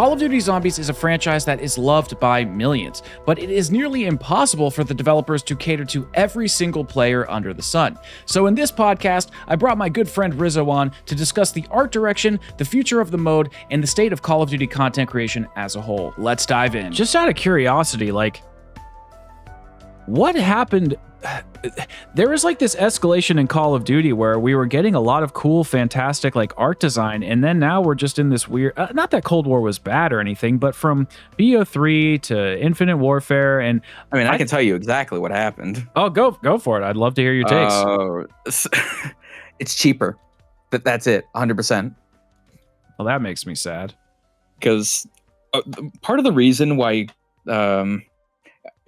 Call of Duty Zombies is a franchise that is loved by millions, but it is nearly impossible for the developers to cater to every single player under the sun. So in this podcast, I brought my good friend Rizzo on to discuss the art direction, the future of the mode, and the state of Call of Duty content creation as a whole. Let's dive in. Just out of curiosity, what happened? There was this escalation in Call of Duty where we were getting a lot of cool, fantastic art design, and then now we're just in this weird. Not that Cold War was bad or anything, but from BO3 to Infinite Warfare, and I can tell you exactly what happened. Oh, go for it! I'd love to hear your takes. It's cheaper, but that's it, 100%. Well, that makes me sad because part of the reason why.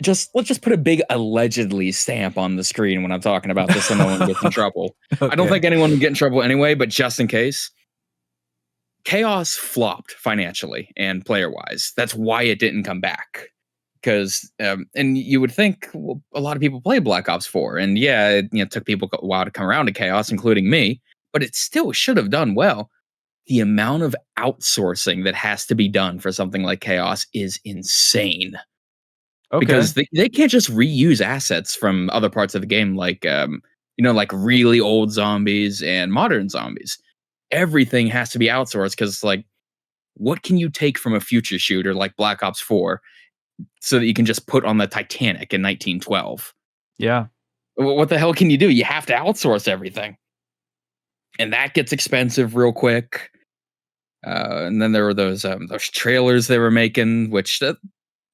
Let's just put a big allegedly stamp on the screen when I'm talking about this so no one gets in trouble. Okay. I don't think anyone would get in trouble anyway, but just in case. Chaos flopped financially and player-wise. That's why it didn't come back. Because, and you would think a lot of people play Black Ops 4, and yeah, it took people a while to come around to Chaos, including me, but it still should have done well. The amount of outsourcing that has to be done for something like Chaos is insane. Okay. Because they can't just reuse assets from other parts of the game, like really old zombies and modern zombies. Everything has to be outsourced because, what can you take from a future shooter like Black Ops 4 so that you can just put on the Titanic in 1912? Yeah. What the hell can you do? You have to outsource everything. And that gets expensive real quick. And then there were those trailers they were making, which...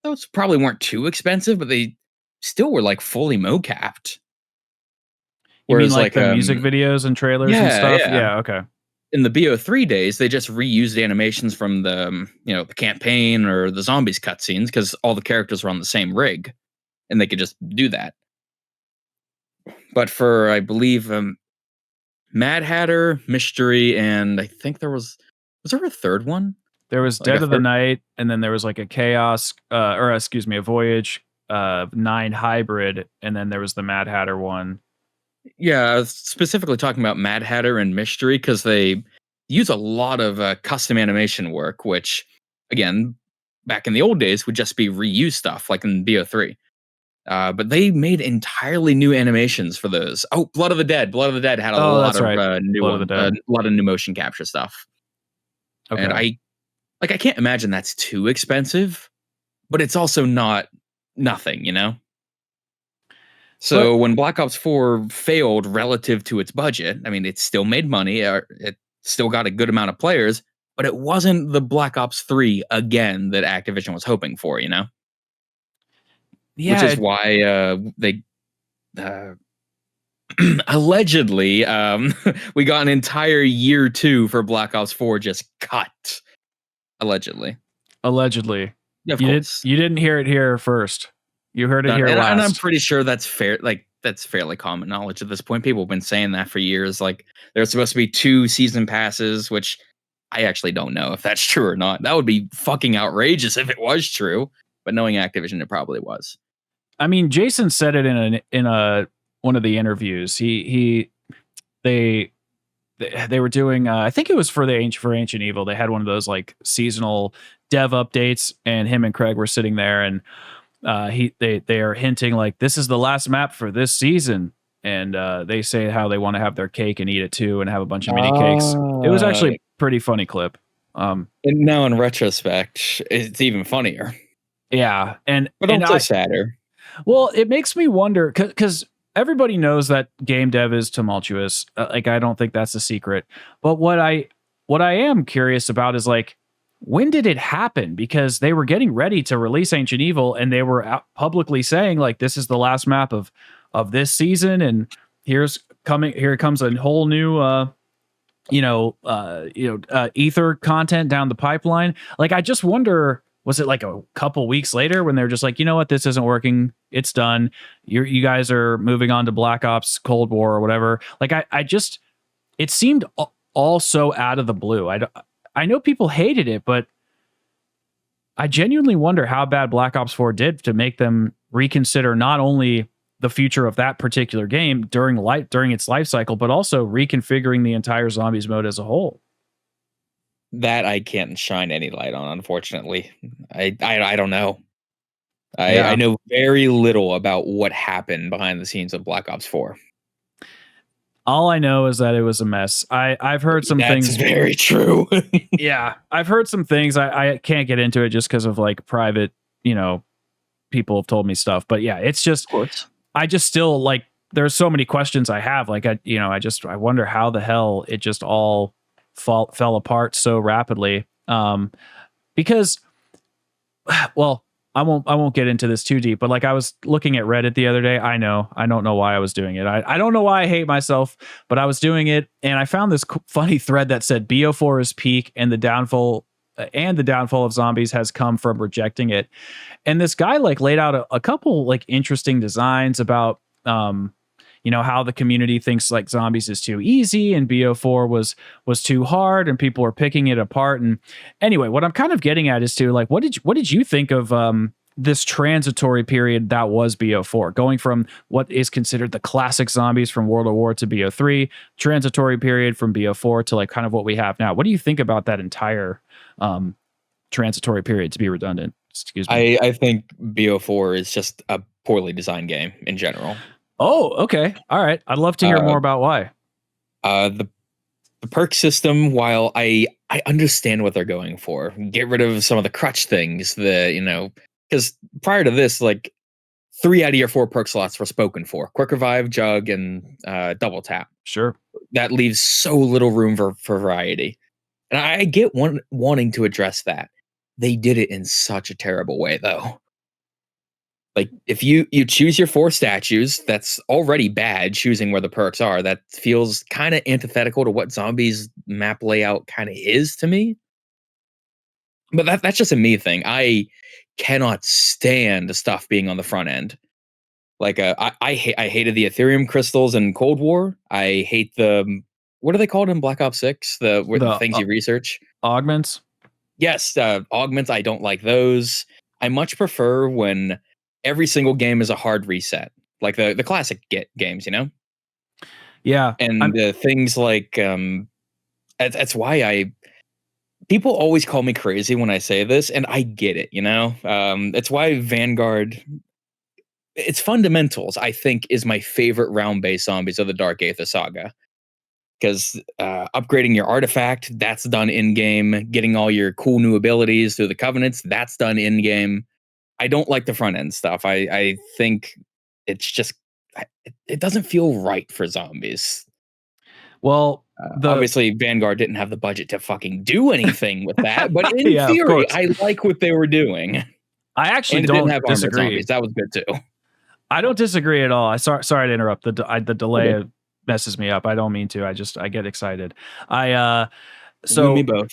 those probably weren't too expensive, but they still were fully mocapped. You mean the music videos and trailers and stuff? Yeah, okay. In the BO3 days, they just reused animations from the the campaign or the zombies cutscenes because all the characters were on the same rig, and they could just do that. But for I believe Mad Hatter, Mystery, and I think was there a third one? There was Dead of the Night, and then there was a Chaos, a Voyage 9 hybrid, and then there was the Mad Hatter one. Yeah, I was specifically talking about Mad Hatter and Mystery because they use a lot of custom animation work, which, again, back in the old days would just be reused stuff, like in BO3. But they made entirely new animations for those. Oh, Blood of the Dead. Blood of the Dead had a lot of new motion capture stuff. Okay. And I can't imagine that's too expensive, but it's also not nothing, So when Black Ops 4 failed relative to its budget, it still made money. It still got a good amount of players, but it wasn't the Black Ops 3 again that Activision was hoping for, Yeah. Which is why they allegedly we got an entire year 2 for Black Ops 4 just cut. Allegedly. Yeah, of course. You didn't hear it here first. You heard it here last. And I'm pretty sure that's fair. That's fairly common knowledge at this point. People have been saying that for years. There's supposed to be 2 season passes, which I actually don't know if that's true or not. That would be fucking outrageous if it was true. But knowing Activision, it probably was. Jason said it in one of the interviews. They were doing I think it was for Ancient Evil. They had one of those seasonal dev updates, and him and Craig were sitting there, and they are hinting this is the last map for this season, and they say how they want to have their cake and eat it too and have a bunch of mini cakes. It was actually a pretty funny clip. And now in retrospect, it's even funnier. Yeah, but also sadder. Well, it makes me wonder because everybody knows that game dev is tumultuous. I don't think that's a secret. But what I am curious about is when did it happen? Because they were getting ready to release Ancient Evil, and they were out publicly saying this is the last map of this season, and here comes a whole new ether content down the pipeline. I just wonder. Was it a couple weeks later when they're just you know what, this isn't working, it's done, you guys are moving on to Black Ops Cold War or whatever? It seemed all so out of the blue. I know people hated it, but I genuinely wonder how bad Black Ops 4 did to make them reconsider not only the future of that particular game during its life cycle, but also reconfiguring the entire zombies mode as a whole. That I can't shine any light on, unfortunately. I don't know. I Yeah. know very little about what happened behind the scenes of Black Ops 4. All I know is that it was a mess. I've heard some That's things. very true. Yeah, I've heard some things. I can't get into it just because of like private, people have told me stuff. But yeah, it's just Of course. I just still like there's so many questions I have. Like I wonder how the hell it just all fell apart so rapidly. Because well, I won't get into this too deep, but like I was looking at Reddit the other day. I don't know why I was doing it. I don't know why I hate myself, but I was doing it and I found this funny thread that said BO4 is peak and the downfall of zombies has come from rejecting it. And this guy like laid out a couple like interesting designs about how the community thinks like zombies is too easy and BO4 was too hard and people were picking it apart. And anyway, what I'm kind of getting at is to like what did you think of this transitory period that was BO4, going from what is considered the classic zombies from World of War to BO3, transitory period from BO4 to like kind of what we have now. What do you think about that entire transitory period, to be redundant? Excuse me. I think BO4 is just a poorly designed game in general. Oh, okay. All right. I'd love to hear more about why. The perk system, while I understand what they're going for, get rid of some of the crutch things, because prior to this, like 3 out of your 4 perk slots were spoken for: quick revive, jug, and double tap. Sure. That leaves so little room for variety. And I get wanting to address that. They did it in such a terrible way, though. Like, if you choose your 4 statues, that's already bad, choosing where the perks are. That feels kind of antithetical to what zombies map layout kind of is to me. But that's just a me thing. I cannot stand the stuff being on the front end. Like, I hated the Ethereum crystals in Cold War. I hate the what are they called in Black Ops 6? The The things you research. augments. Yes, augments. I don't like those. I much prefer when every single game is a hard reset, like the classic games, Yeah. and things like that's why people always call me crazy when I say this, and I get it. It's why Vanguard. Its fundamentals, I think, is my favorite round-based zombies of the Dark Aether saga. Because upgrading your artifact, that's done in game. Getting all your cool new abilities through the covenants, that's done in game. I don't like the front end stuff. I think it's just it doesn't feel right for zombies. Well, obviously Vanguard didn't have the budget to fucking do anything with that, but in Yeah, theory, I like what they were doing. I actually And it don't didn't have armored disagree. zombies. That was good too. I don't disagree at all. Sorry to interrupt. The delay Okay. messes me up. I don't mean to. I get excited. So me both.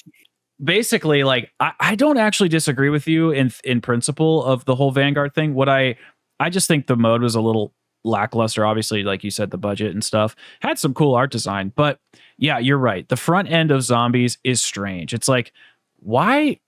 Basically, like I don't actually disagree with you in principle of the whole Vanguard thing. What I just think the mode was a little lackluster. Obviously, like you said, the budget and stuff had some cool art design, but yeah, you're right. The front end of zombies is strange. It's like, why?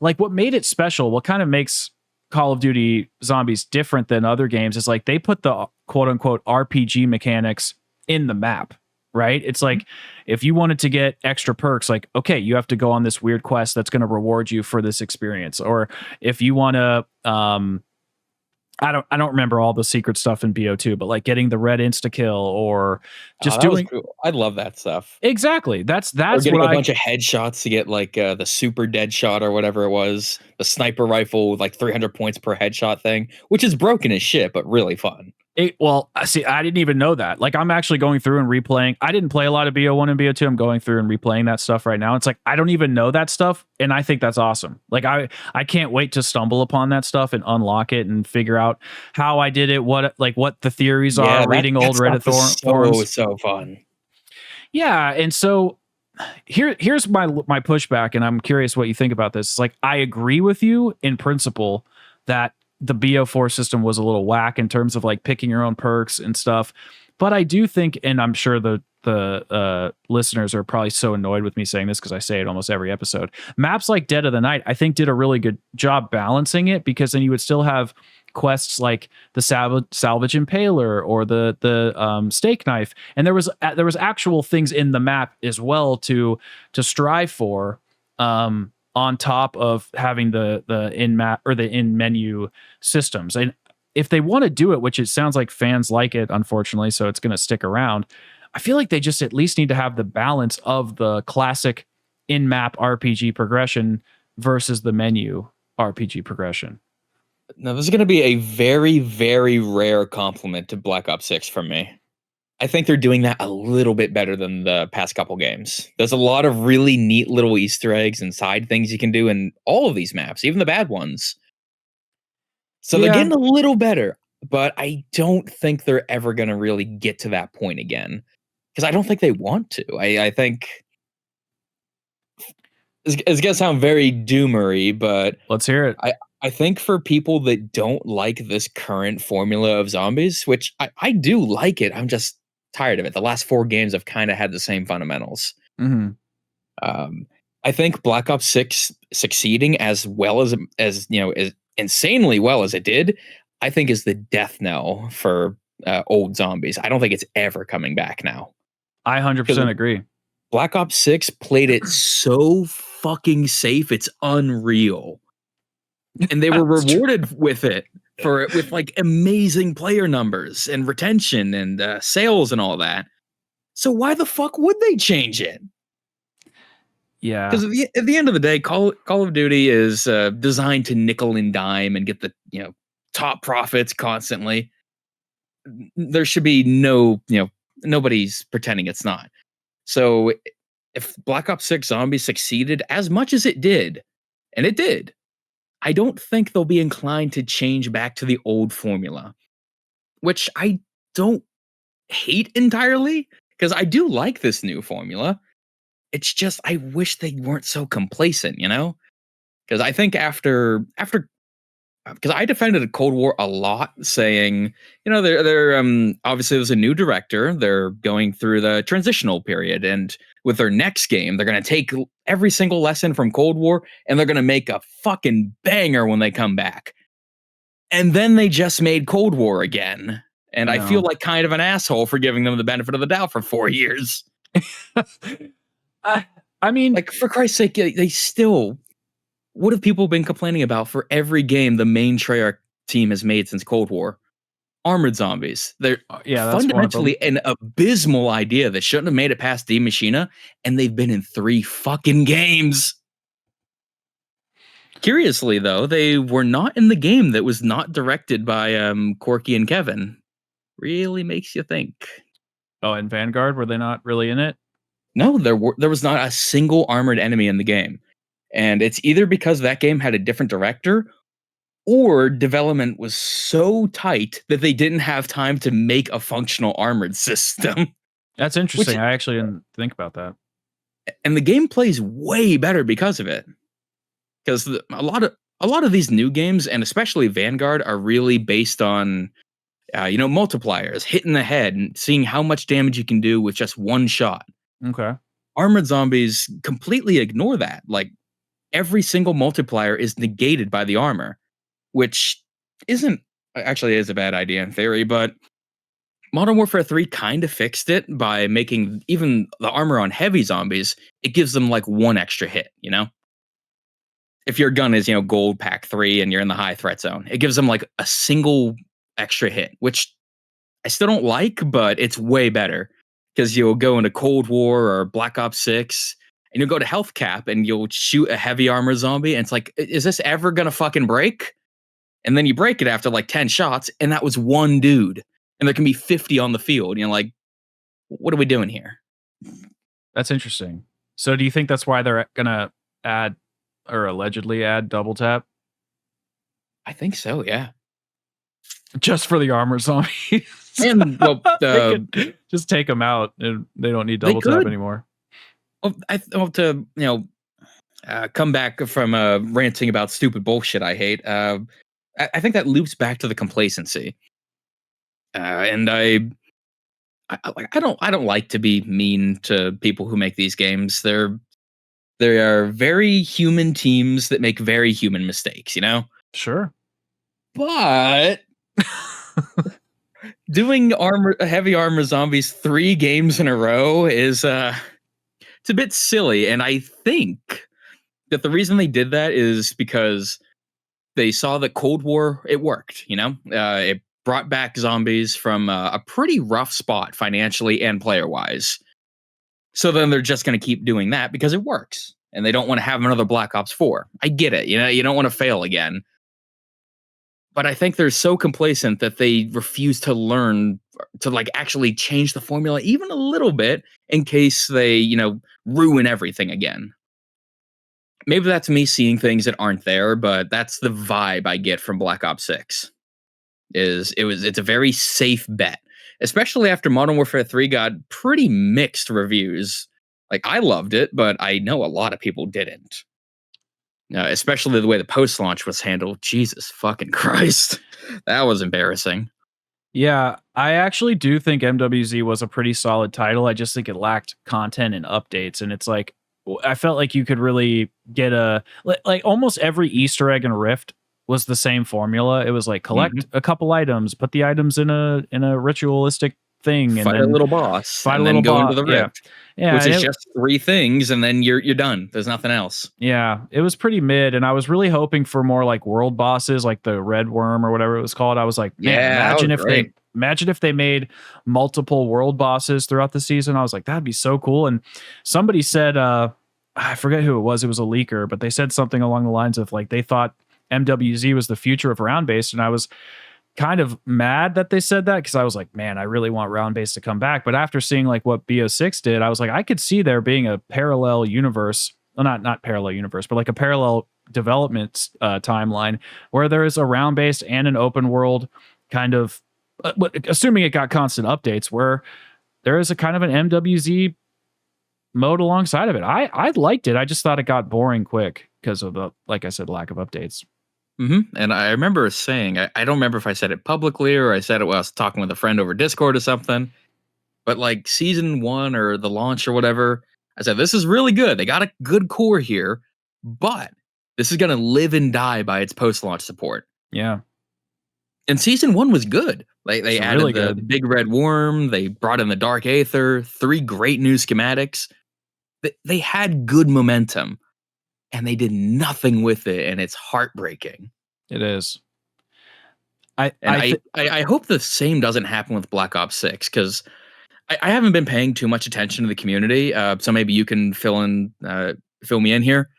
Like, what made it special? What kind of makes Call of Duty Zombies different than other games is like they put the quote unquote RPG mechanics in the map, right? It's like if you wanted to get extra perks, like, okay, you have to go on this weird quest that's going to reward you for this experience. Or if you want to, I don't remember all the secret stuff in BO2, but like getting the red insta kill or just doing. Cool. I love that stuff. Exactly. That's or getting what a bunch of headshots to get like the super dead shot or whatever it was, the sniper rifle with like 300 points per headshot thing, which is broken as shit, but really fun. Well, see, I didn't even know that. Like, I'm actually going through and replaying. I didn't play a lot of BO1 and BO2. I'm going through and replaying that stuff right now. It's like, I don't even know that stuff. And I think that's awesome. Like, I can't wait to stumble upon that stuff and unlock it and figure out how I did it, what the theories are, reading old Reddit forums. So fun. Yeah. And so here's my pushback. And I'm curious what you think about this. It's like, I agree with you in principle that the BO4 system was a little whack in terms of like picking your own perks and stuff. But I do think, and I'm sure the listeners are probably so annoyed with me saying this because I say it almost every episode. Maps like Dead of the Night, I think, did a really good job balancing it, because then you would still have quests like the salvage impaler or the steak knife, and there was actual things in the map as well to strive for. on top of having the in map or the in menu systems. And if they want to do it, which it sounds like fans like it, unfortunately, so it's going to stick around. I feel like they just at least need to have the balance of the classic in map RPG progression versus the menu RPG progression. Now, this is going to be a very, very rare compliment to Black Ops 6 from me. I think they're doing that a little bit better than the past couple games. There's a lot of really neat little Easter eggs and side things you can do in all of these maps, even the bad ones. So they're getting a little better, but I don't think they're ever going to really get to that point again. Because I don't think they want to. I think it's going to sound very doomery, but let's hear it. I think for people that don't like this current formula of zombies, which I do like it, I'm just tired of it. The last 4 games have kind of had the same fundamentals. Mm-hmm. I think Black Ops 6 succeeding as well as insanely well as it did, I think is the death knell for old zombies. I don't think it's ever coming back now. I 100% agree. Black Ops 6 played it so fucking safe, it's unreal. And they were rewarded with it with like amazing player numbers and retention and sales and all that. So why the fuck would they change it? Yeah, because at the end of the day, Call of Duty is designed to nickel and dime and get the top profits constantly. There should be nobody's pretending it's not. So if Black Ops 6 Zombies succeeded as much as it did, and it did, I don't think they'll be inclined to change back to the old formula, which I don't hate entirely because I do like this new formula. It's just I wish they weren't so complacent, because I think after because I defended Cold War a lot, saying they're obviously there's a new director, they're going through the transitional period, and with their next game, they're going to take every single lesson from Cold War and they're going to make a fucking banger when they come back. And then they just made Cold War again. And I feel like kind of an asshole for giving them the benefit of the doubt for 4 years. I mean, like, for Christ's sake, they still... What have people been complaining about for every game the main Treyarch team has made since Cold War? Armored Zombies. They're fundamentally an abysmal idea that shouldn't have made it past D Machina, and they've been in 3 fucking games. Curiously, though, they were not in the game that was not directed by Corky and Kevin. Really makes you think. Oh, and Vanguard, were they not really in it? No, there was not a single armored enemy in the game. And it's either because that game had a different director, or development was so tight that they didn't have time to make a functional armored system. That's interesting. I actually didn't think about that. And the game plays way better because of it. Because a lot of these new games, and especially Vanguard, are really based on multipliers, hitting the head and seeing how much damage you can do with just one shot. Okay. Armored Zombies completely ignore that. Like, every single multiplier is negated by the armor, which is a bad idea in theory, but Modern Warfare 3 kind of fixed it by making even the armor on heavy zombies, it gives them like 1 extra hit, If your gun is, gold pack 3 and you're in the high threat zone, it gives them like a single extra hit, which I still don't like, but it's way better because you'll go into Cold War or Black Ops 6 and you'll go to health cap and you'll shoot a heavy armor zombie. And it's like, is this ever going to fucking break? And then you break it after like 10 shots. And that was 1 dude. And there can be 50 on the field. Like, what are we doing here? That's interesting. So do you think that's why they're going to add or allegedly add double tap? I think so, yeah. Just for the armor zombies. And just take them out and they don't need double tap anymore. To come back from ranting about stupid bullshit I hate, I think that loops back to the complacency, and I don't like to be mean to people who make these games. They are very human teams that make very human mistakes, Sure, but doing heavy armor zombies 3 games in a row is it's a bit silly, and I think that the reason they did that is because they saw that Cold War, it worked, it brought back zombies from a pretty rough spot financially and player wise. So then they're just going to keep doing that because it works and they don't want to have another Black Ops 4. I get it. You don't want to fail again. But I think they're so complacent that they refuse to learn to like actually change the formula even a little bit in case they, ruin everything again. Maybe that's me seeing things that aren't there, but that's the vibe I get from Black Ops 6. It's a very safe bet, especially after Modern Warfare 3 got pretty mixed reviews. Like I loved it, but I know a lot of people didn't. Especially the way the post-launch was handled. Jesus fucking Christ. That was embarrassing. Yeah, I actually do think MWZ was a pretty solid title. I just think it lacked content and updates. And it's like, I felt like you could really get like almost every Easter egg and Rift was the same formula. It was like collect a couple items, put the items in a ritualistic thing, and fight then a little boss, fight and a then little go into the Rift. Yeah, which is just 3 things, and then you're done. There's nothing else. Yeah, it was pretty mid, and I was really hoping for more like world bosses, like the Red Worm or whatever it was called. I was like, man, imagine if they made multiple world bosses throughout the season. I was like, that'd be so cool. And somebody said, I forget who it was a leaker, but they said something along the lines of like they thought MWZ was the future of round based, and I was kind of mad that they said that because I was like, man, I really want round based to come back. But after seeing like what BO6 did, I was like, I could see there being a parallel universe, well, not parallel universe, but like a parallel development timeline where there is a round based and an open world kind of, assuming it got constant updates, where there is a kind of an MWZ mode alongside of it. I liked it. I just thought it got boring quick because of the, like I said, lack of updates. And I remember saying, I don't remember if I said it publicly or I said it while I was talking with a friend over Discord or something, but like season 1 or the launch or whatever, I said, this is really good. They got a good core here, but this is going to live and die by its post-launch support. Yeah. And season 1 was good. They added really the good. big red worm. They brought in the dark aether, 3 great new schematics. They had good momentum. And they did nothing with it, and it's heartbreaking. It is. I hope the same doesn't happen with Black Ops 6, because I haven't been paying too much attention to the community, so maybe you can fill me in here.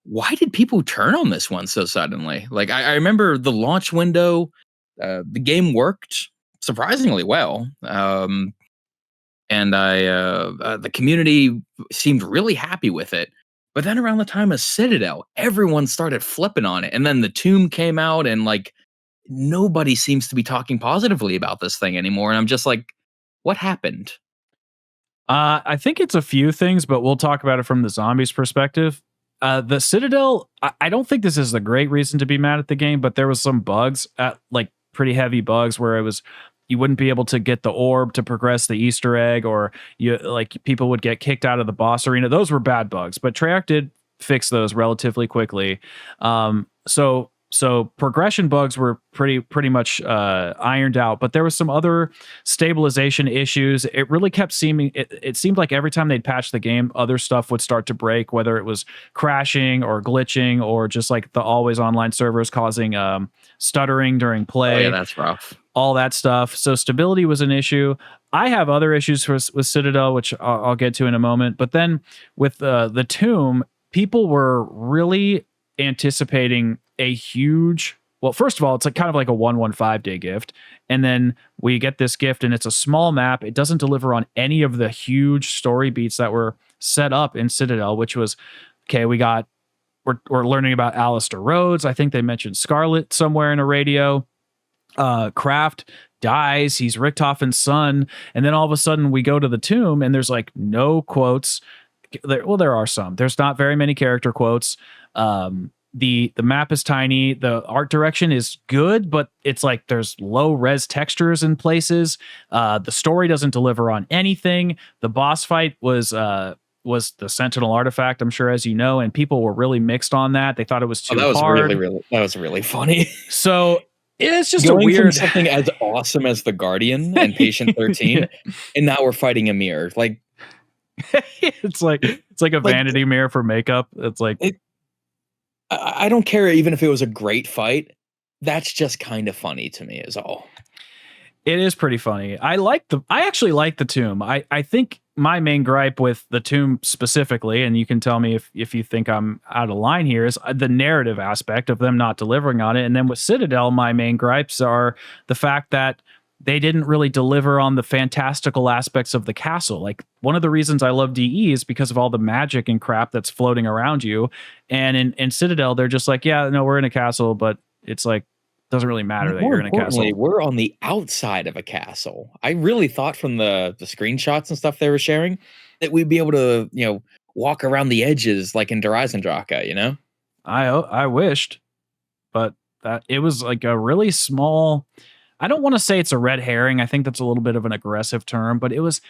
Why did people turn on this one so suddenly? Like, I remember the launch window, the game worked surprisingly well, and the community seemed really happy with it. But then around the time of Citadel, everyone started flipping on it. And then the Tomb came out and like nobody seems to be talking positively about this thing anymore. And I'm just like, what happened? I think it's a few things, but we'll talk about it from the zombies perspective. The Citadel, I don't think this is the great reason to be mad at the game, but there was some bugs, like pretty heavy bugs where it was, you wouldn't be able to get the orb to progress the Easter egg, or people would get kicked out of the boss arena. Those were bad bugs, but Treyarch did fix those relatively quickly. So progression bugs were pretty much ironed out, but there was some other stabilization issues. It really kept seeming, it seemed like every time they'd patch the game, other stuff would start to break, whether it was crashing or glitching or just like the always online servers causing stuttering during play. Oh, yeah, that's rough. All that stuff. So stability was an issue. I have other issues with Citadel, which I'll get to in a moment. But then with the Tomb, people were really anticipating a huge, well, first of all, it's like kind of like a 115 day gift. And then we get this gift and it's a small map. It doesn't deliver on any of the huge story beats that were set up in Citadel, which was, okay, we're learning about Alistair Rhodes. I think they mentioned Scarlet somewhere in a radio. Kraft dies. He's Richthofen's son. And then all of a sudden we go to the Tomb and there's like no quotes. There are some. There's not very many character quotes. The map is tiny. The art direction is good, but it's like there's low res textures in places. The story doesn't deliver on anything. The boss fight was the Sentinel artifact, I'm sure, as you know, and people were really mixed on that. They thought it was too hard. That was really funny. So it's just going a weird, from something as awesome as the Guardian and Patient 13, and now we're fighting a mirror. Like it's like a vanity mirror for makeup. It's like I don't care even if it was a great fight. That's just kind of funny to me, is all. It is pretty funny. I actually like the tomb. I think my main gripe with the tomb specifically, and you can tell me if you think I'm out of line here, is the narrative aspect of them not delivering on it. And then with Citadel, my main gripes are the fact that they didn't really deliver on the fantastical aspects of the castle. Like, one of the reasons I love DE is because of all the magic and crap that's floating around you. And in Citadel, they're just like, yeah, no, we're in a castle, but it's like, doesn't really matter that More you're in a importantly, castle. we're on the outside of a castle. I really thought from the screenshots and stuff they were sharing that we'd be able to, walk around the edges like in Horizon Draka, you know? I wished, but that it was like a really small. I don't want to say it's a red herring. I think that's a little bit of an aggressive term, but it was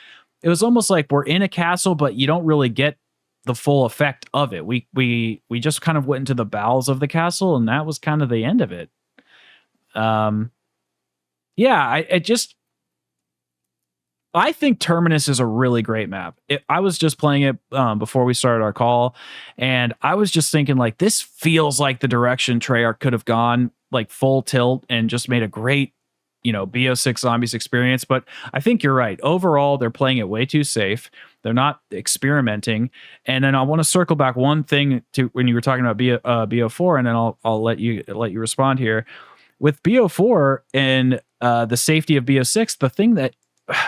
almost like we're in a castle, but you don't really get the full effect of it. We just kind of went into the bowels of the castle, and that was kind of the end of it. Um, yeah, I think Terminus is a really great map. I was just playing it before we started our call, and I was just thinking, like, this feels like the direction Treyarch could have gone, like full tilt, and just made a great, BO6 Zombies experience. But I think you're right. Overall, they're playing it way too safe. They're not experimenting. And then I want to circle back one thing to when you were talking about BO4, and then I'll let you respond here. With BO4 and the safety of BO6, the thing that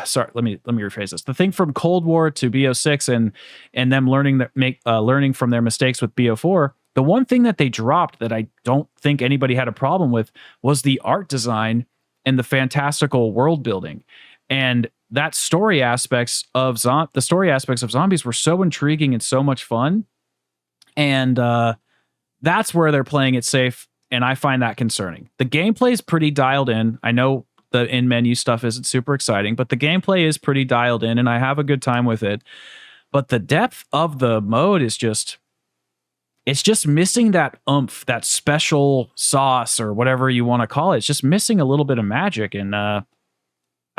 sorry, let me rephrase this. The thing from Cold War to BO6 and them learning from their mistakes with BO4, the one thing that they dropped that I don't think anybody had a problem with was the art design and the fantastical world building. And that story aspects of Zombies were so intriguing and so much fun. And that's where they're playing it safe, and I find that concerning. The gameplay is pretty dialed in. I know the in-menu stuff isn't super exciting, but the gameplay is pretty dialed in, and I have a good time with it. But the depth of the mode is it's just missing that oomph, that special sauce, or whatever you want to call it. It's just missing a little bit of magic, and I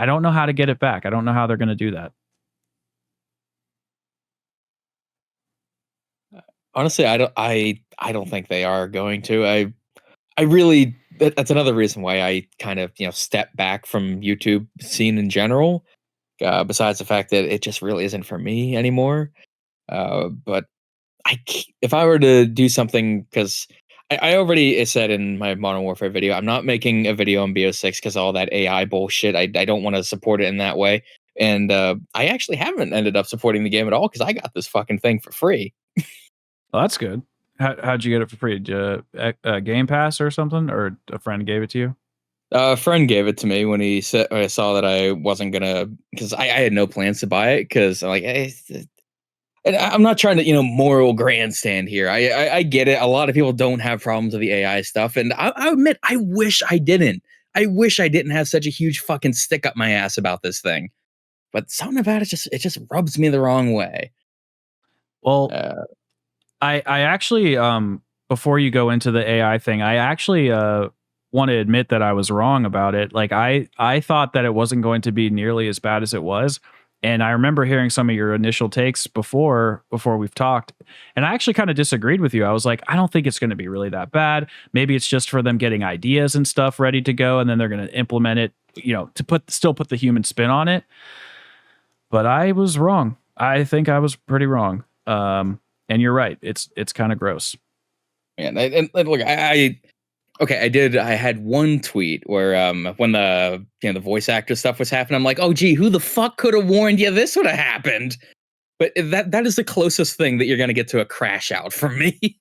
don't know how to get it back. I don't know how they're going to do that. Honestly, I don't think they are going to. I really that's another reason why I kind of, step back from YouTube scene in general. Besides the fact that it just really isn't for me anymore. But if I were to do something, because I already said in my Modern Warfare video, I'm not making a video on BO6 because all that AI bullshit. I don't want to support it in that way. And I actually haven't ended up supporting the game at all because I got this fucking thing for free. Well, that's good. How'd you get it for free? Did you, Game Pass or something, or a friend gave it to you? A friend gave it to me when he said I saw that I wasn't gonna, because I had no plans to buy it because I'm like, hey, and I'm not trying to, moral grandstand here. I get it. A lot of people don't have problems with the AI stuff, and I admit I wish I didn't. I wish I didn't have such a huge fucking stick up my ass about this thing. But something about it just rubs me the wrong way. Well, Uh, I actually before you go into the AI thing, I actually want to admit that I was wrong about it. Like, I thought that it wasn't going to be nearly as bad as it was. And I remember hearing some of your initial takes before we've talked, and I actually kind of disagreed with you. I was like, I don't think it's going to be really that bad. Maybe it's just for them getting ideas and stuff ready to go, and then they're going to implement it, to still put the human spin on it. But I was wrong. I think I was pretty wrong. And you're right. It's kind of gross. and look, okay, I had one tweet where when the voice actor stuff was happening, I'm like, oh gee, who the fuck could have warned you this would have happened? But that is the closest thing that you're gonna get to a crash out from me.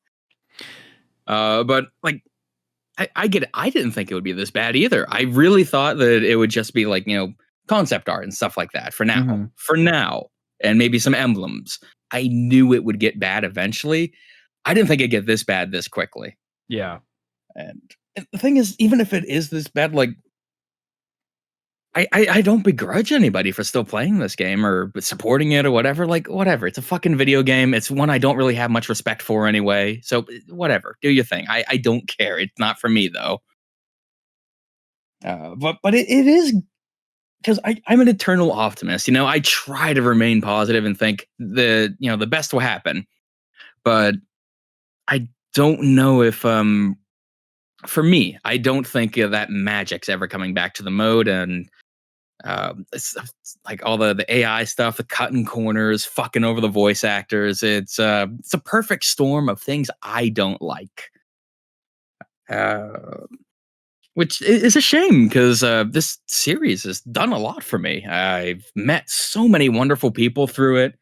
But like, I get it. I didn't think it would be this bad either. I really thought that it would just be like, concept art and stuff like that for now. Mhm. For now, and maybe some emblems. I knew it would get bad eventually. I didn't think it'd get this bad this quickly. Yeah. And the thing is, even if it is this bad, like, I don't begrudge anybody for still playing this game or supporting it or whatever. Like, whatever. It's a fucking video game. It's one I don't really have much respect for anyway. So whatever. Do your thing. I don't care. It's not for me though. But it is, because I'm an eternal optimist. I try to remain positive and think the best will happen. But I don't know if for me, I don't think that magic's ever coming back to the mode, and it's like all the AI stuff, the cutting corners, fucking over the voice actors. It's a perfect storm of things I don't like. Uh, which is a shame because this series has done a lot for me. I've met so many wonderful people through it.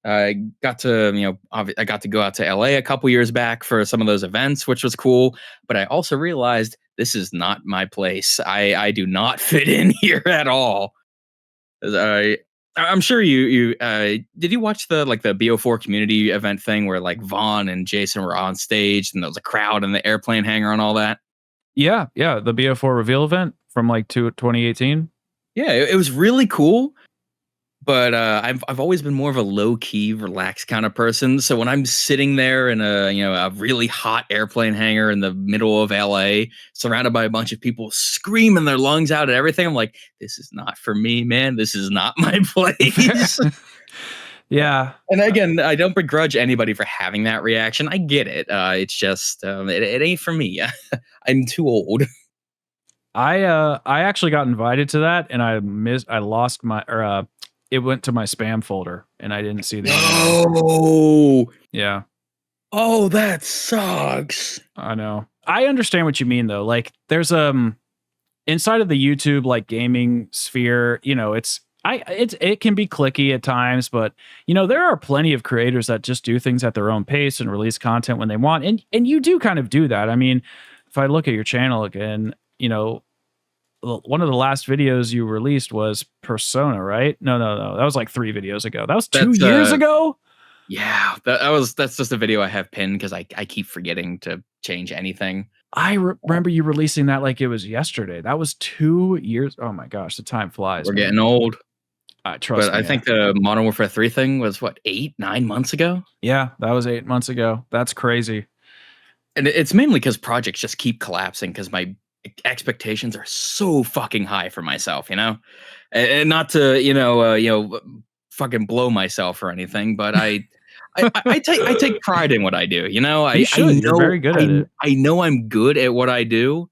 I got to, I got to go out to LA a couple years back for some of those events, which was cool. But I also realized this is not my place. I do not fit in here at all. I I'm sure you did you watch the BO4 community event thing where like Vaughn and Jason were on stage and there was a crowd and the airplane hangar and all that? Yeah, yeah, the BO4 reveal event from like 2018. Yeah, it was really cool. But I've always been more of a low key, relaxed kind of person. So when I'm sitting there in a really hot airplane hangar in the middle of LA, surrounded by a bunch of people screaming their lungs out at everything, I'm like, this is not for me, man. This is not my place. Yeah. And again, I don't begrudge anybody for having that reaction. I get it. It's just it ain't for me. I'm too old. I actually got invited to that and I lost my or it went to my spam folder and I didn't see the email. No. Yeah, Oh, that sucks. I know. I understand what you mean though. Like there's inside of the YouTube like gaming sphere, it can be clicky at times, but there are plenty of creators that just do things at their own pace and release content when they want. And you do kind of do that. I mean, if I look at your channel again, one of the last videos you released was Persona, right? No. That was like 3 videos ago. That was 2 That's years ago? Yeah, that's just a video I have pinned because I keep forgetting to change anything. I remember you releasing that like it was yesterday. That was 2 years. Oh my gosh, the time flies, We're man. getting old. Trust But I me. think the Modern Warfare 3 thing was what, 8, 9 months ago? Yeah, that was 8 months ago. That's crazy. And it's mainly because projects just keep collapsing because my expectations are so fucking high for myself, And not to, fucking blow myself or anything, but I take pride in what I do, You I should. You're know very good at it. I know I'm good at what I do.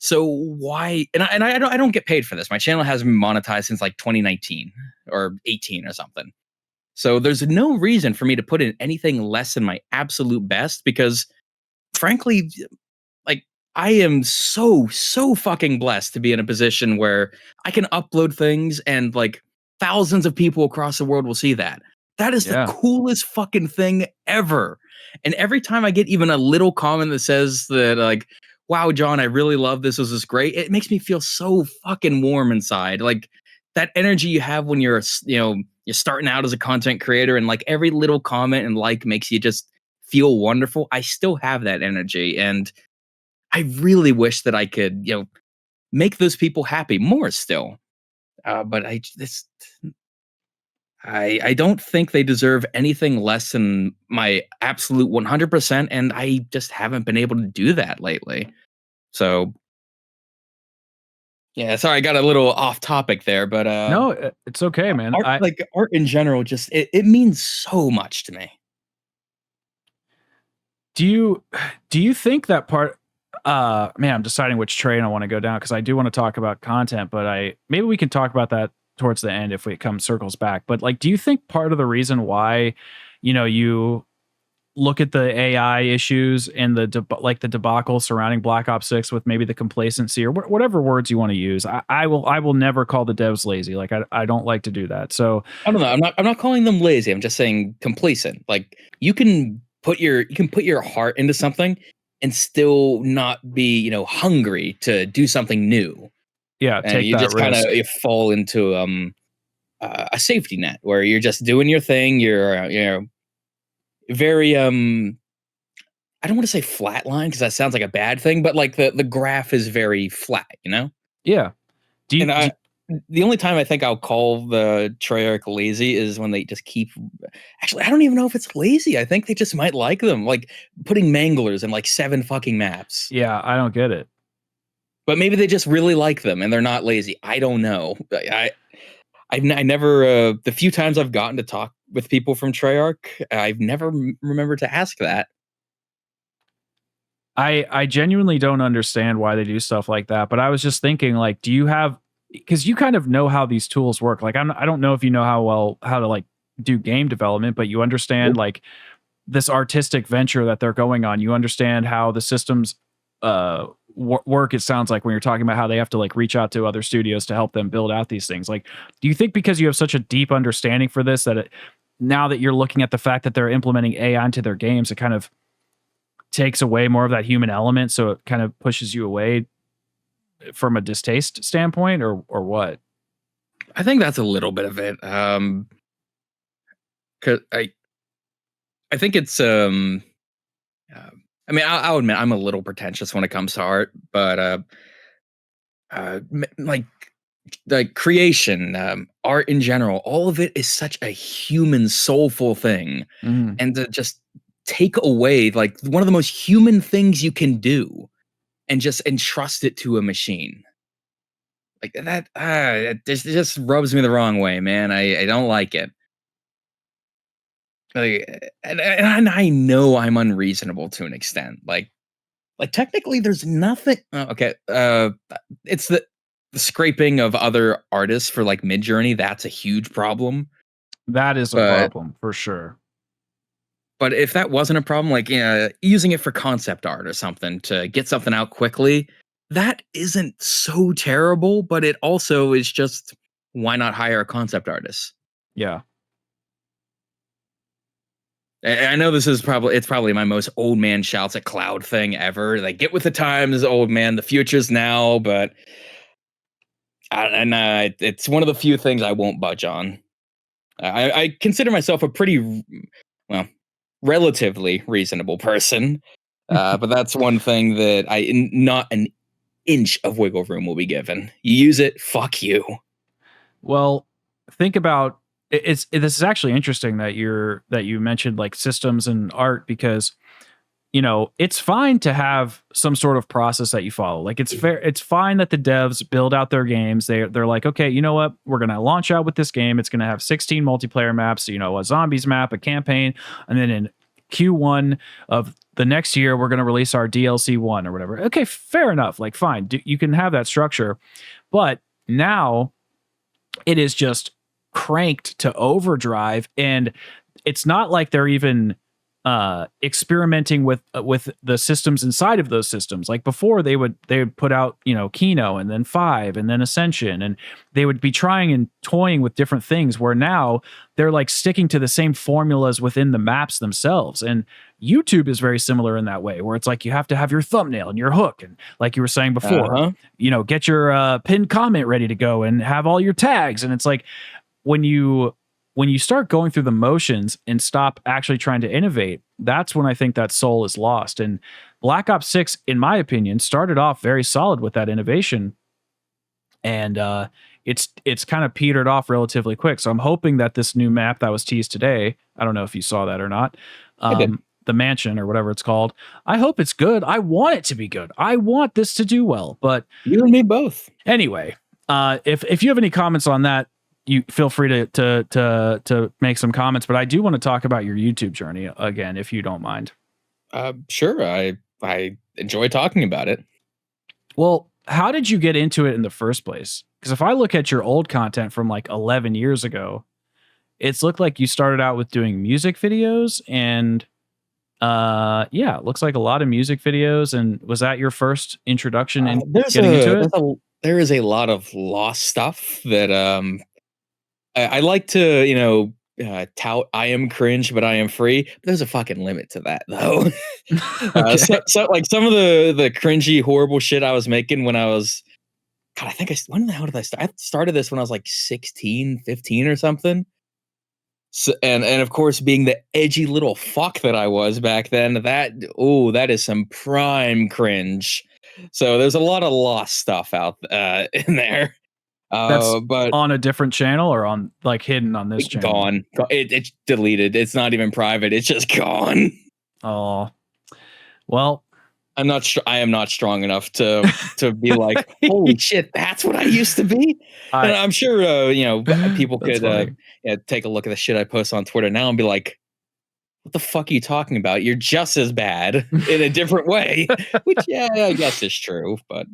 So why? And I don't get paid for this. My channel hasn't been monetized since like 2019 or 18 or something. So there's no reason for me to put in anything less than my absolute best because, frankly, like I am so fucking blessed to be in a position where I can upload things and like thousands of people across the world will see that. That is the Yeah. coolest fucking thing ever. And every time I get even a little comment that says that like, wow, John, I really love this. This is great. It makes me feel so fucking warm inside. Like that energy you have when you're starting out as a content creator and like every little comment and like makes you just feel wonderful. I still have that energy and I really wish that I could, make those people happy more still. But I don't think they deserve anything less than my absolute 100%, and I just haven't been able to do that lately. So yeah, sorry, I got a little off topic there, but No, it's okay, man. art in general, just it means so much to me. Do you do you think that part man, I'm deciding which train I want to go down because I do want to talk about content, but maybe we can talk about that towards the end if it comes circles back. But like, do you think part of the reason why, you look at the AI issues and the debacle surrounding Black Ops 6 with maybe the complacency or whatever words you want to use. I will never call the devs lazy. Like I don't like to do that. So I don't know. I'm not calling them lazy. I'm just saying complacent. Like you can put your heart into something and still not be, hungry to do something new. yeah, And take you that just kind of risk. you fall into a safety net where you're just doing your thing. You're very I don't want to say flat line because that sounds like a bad thing, but like the graph is very flat. Yeah. Do you, And do, the only time I think I'll call the Treyarch lazy is when they just keep. Actually, I don't even know if it's lazy. I think they just might like them, like putting manglers in like 7 fucking maps. yeah, I don't get it. But maybe they just really like them and they're not lazy. I don't know. I never the few times I've gotten to talk with people from Treyarch, I've never remembered to ask that. I genuinely don't understand why they do stuff like that. But I was just thinking, like, do you have, because you kind of know how these tools work. Like, I don't know if you know how to like do game development, but you understand Nope. like this artistic venture that they're going on. You understand how the systems work. It sounds like when you're talking about how they have to like reach out to other studios to help them build out these things. Like, do you think because you have such a deep understanding for this that now that you're looking at the fact that they're implementing AI into their games, it kind of takes away more of that human element, so it kind of pushes you away from a distaste standpoint, or what? I think that's a little bit of it. 'Cause I think it's uh, I mean, I'll admit I'm a little pretentious when it comes to art, but like creation, art in general, all of it is such a human, soulful thing, Mhm. and to just take away like one of the most human things you can do and just entrust it to a machine like that, it just rubs me the wrong way, man. I don't like it. Like, and I know I'm unreasonable to an extent. Like technically, there's nothing. Okay, it's the scraping of other artists for like Mid Journey. That's a huge problem. That is a But problem for sure. if that wasn't a problem, like using it for concept art or something to get something out quickly, that isn't so terrible. But it also is just why not hire a concept artist? Yeah. I know this is probably my most old man shouts at cloud thing ever. Like get with the times, old man. The future's now, but it's one of the few things I won't budge on. I consider myself a pretty well, relatively reasonable person, but that's one thing that not an inch of wiggle room will be given. You use it, fuck you. Well, think about this is actually interesting that you mentioned like systems and art, because it's fine to have some sort of process that you follow. Like it's fine that the devs build out their games. They're like, okay, you know what? We're gonna launch out with this game. It's gonna have 16 multiplayer maps, a zombies map, a campaign, and then in Q1 of the next year, we're gonna release our DLC one or whatever. Okay, fair enough. Like, fine, you can have that structure, but now it is just cranked to overdrive, and it's not like they're even experimenting with the systems inside of those systems. Like before, they would put out Kino, and then 5, and then Ascension, and they would be trying and toying with different things, where now they're like sticking to the same formulas within the maps themselves. And YouTube is very similar in that way, where it's like you have to have your thumbnail and your hook, and like you were saying before, Uh-huh. get your pinned comment ready to go and have all your tags. And it's like when you start going through the motions and stop actually trying to innovate, that's when I think that soul is lost. And Black Ops 6, in my opinion, started off very solid with that innovation, and it's kind of petered off relatively quick. So I'm hoping that this new map that was teased today, I don't know if you saw that or not, I did. the mansion or whatever it's called, I hope it's good. I want it to be good. I want this to do well. But You and me both. anyway, if you have any comments on that, you feel free to make some comments. But I do want to talk about your YouTube journey again, if you don't mind. Sure. I enjoy talking about it. Well, how did you get into it in the first place? Because if I look at your old content from like 11 years ago, it's looked like you started out with doing music videos, and yeah, it looks like a lot of music videos. And was that your first introduction in getting into it? There is a lot of lost stuff that I like to tout. I am cringe, but I am free. But there's a fucking limit to that, though. Okay. So like some of the cringy, horrible shit I was making when I was, God, I think when the hell did I start? I started this when I was like 16, 15 or something. So, and of course, being the edgy little fuck that I was back then, that is some prime cringe. So there's a lot of lost stuff out in there. That's But on a different channel, or on like hidden on this channel? gone. It's deleted. It's not even private. It's just gone. Oh, well, I am not strong enough to be like, holy shit, that's what I used to be. And I I'm sure people that's could funny. take a look at the shit I post on Twitter now and be like, what the fuck are you talking about? You're just as bad in a different way, which yeah, I guess is true, but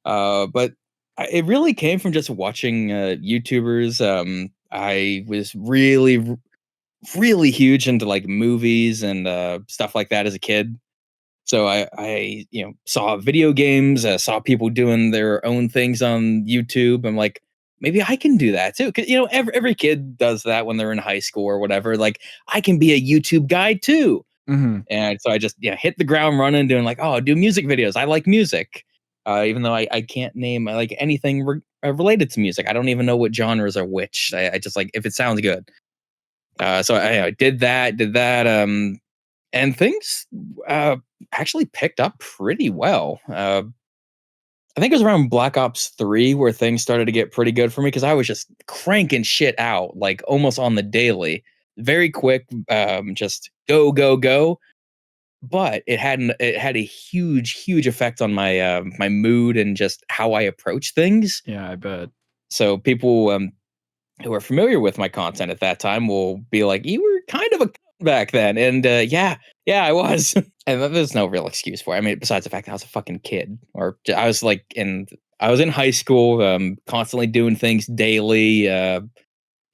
it really came from just watching YouTubers. I was really huge into like movies and stuff like that as a kid. So I saw video games, saw people doing their own things on YouTube. I'm like, maybe I can do that too. Cause every kid does that when they're in high school or whatever. Like I can be a YouTube guy too. Hmm. And so I just hit the ground running, doing like, oh, do music videos. I like music, even though I can't name like anything related to music. I don't even know what genres are which. I just like if it sounds good. So I did that, and things uh, actually picked up pretty well. I think it was around Black Ops 3 where things started to get pretty good for me because I was just cranking shit out like almost on the daily, very quick, just go go go. But it had a huge effect on my my mood and just how I approach things. Yeah, I bet. So people who are familiar with my content at that time will be like, "You were kind of a back then," and yeah, I was. And there's no real excuse for it. I mean, besides the fact that I was a fucking kid, or I was in high school, constantly doing things daily,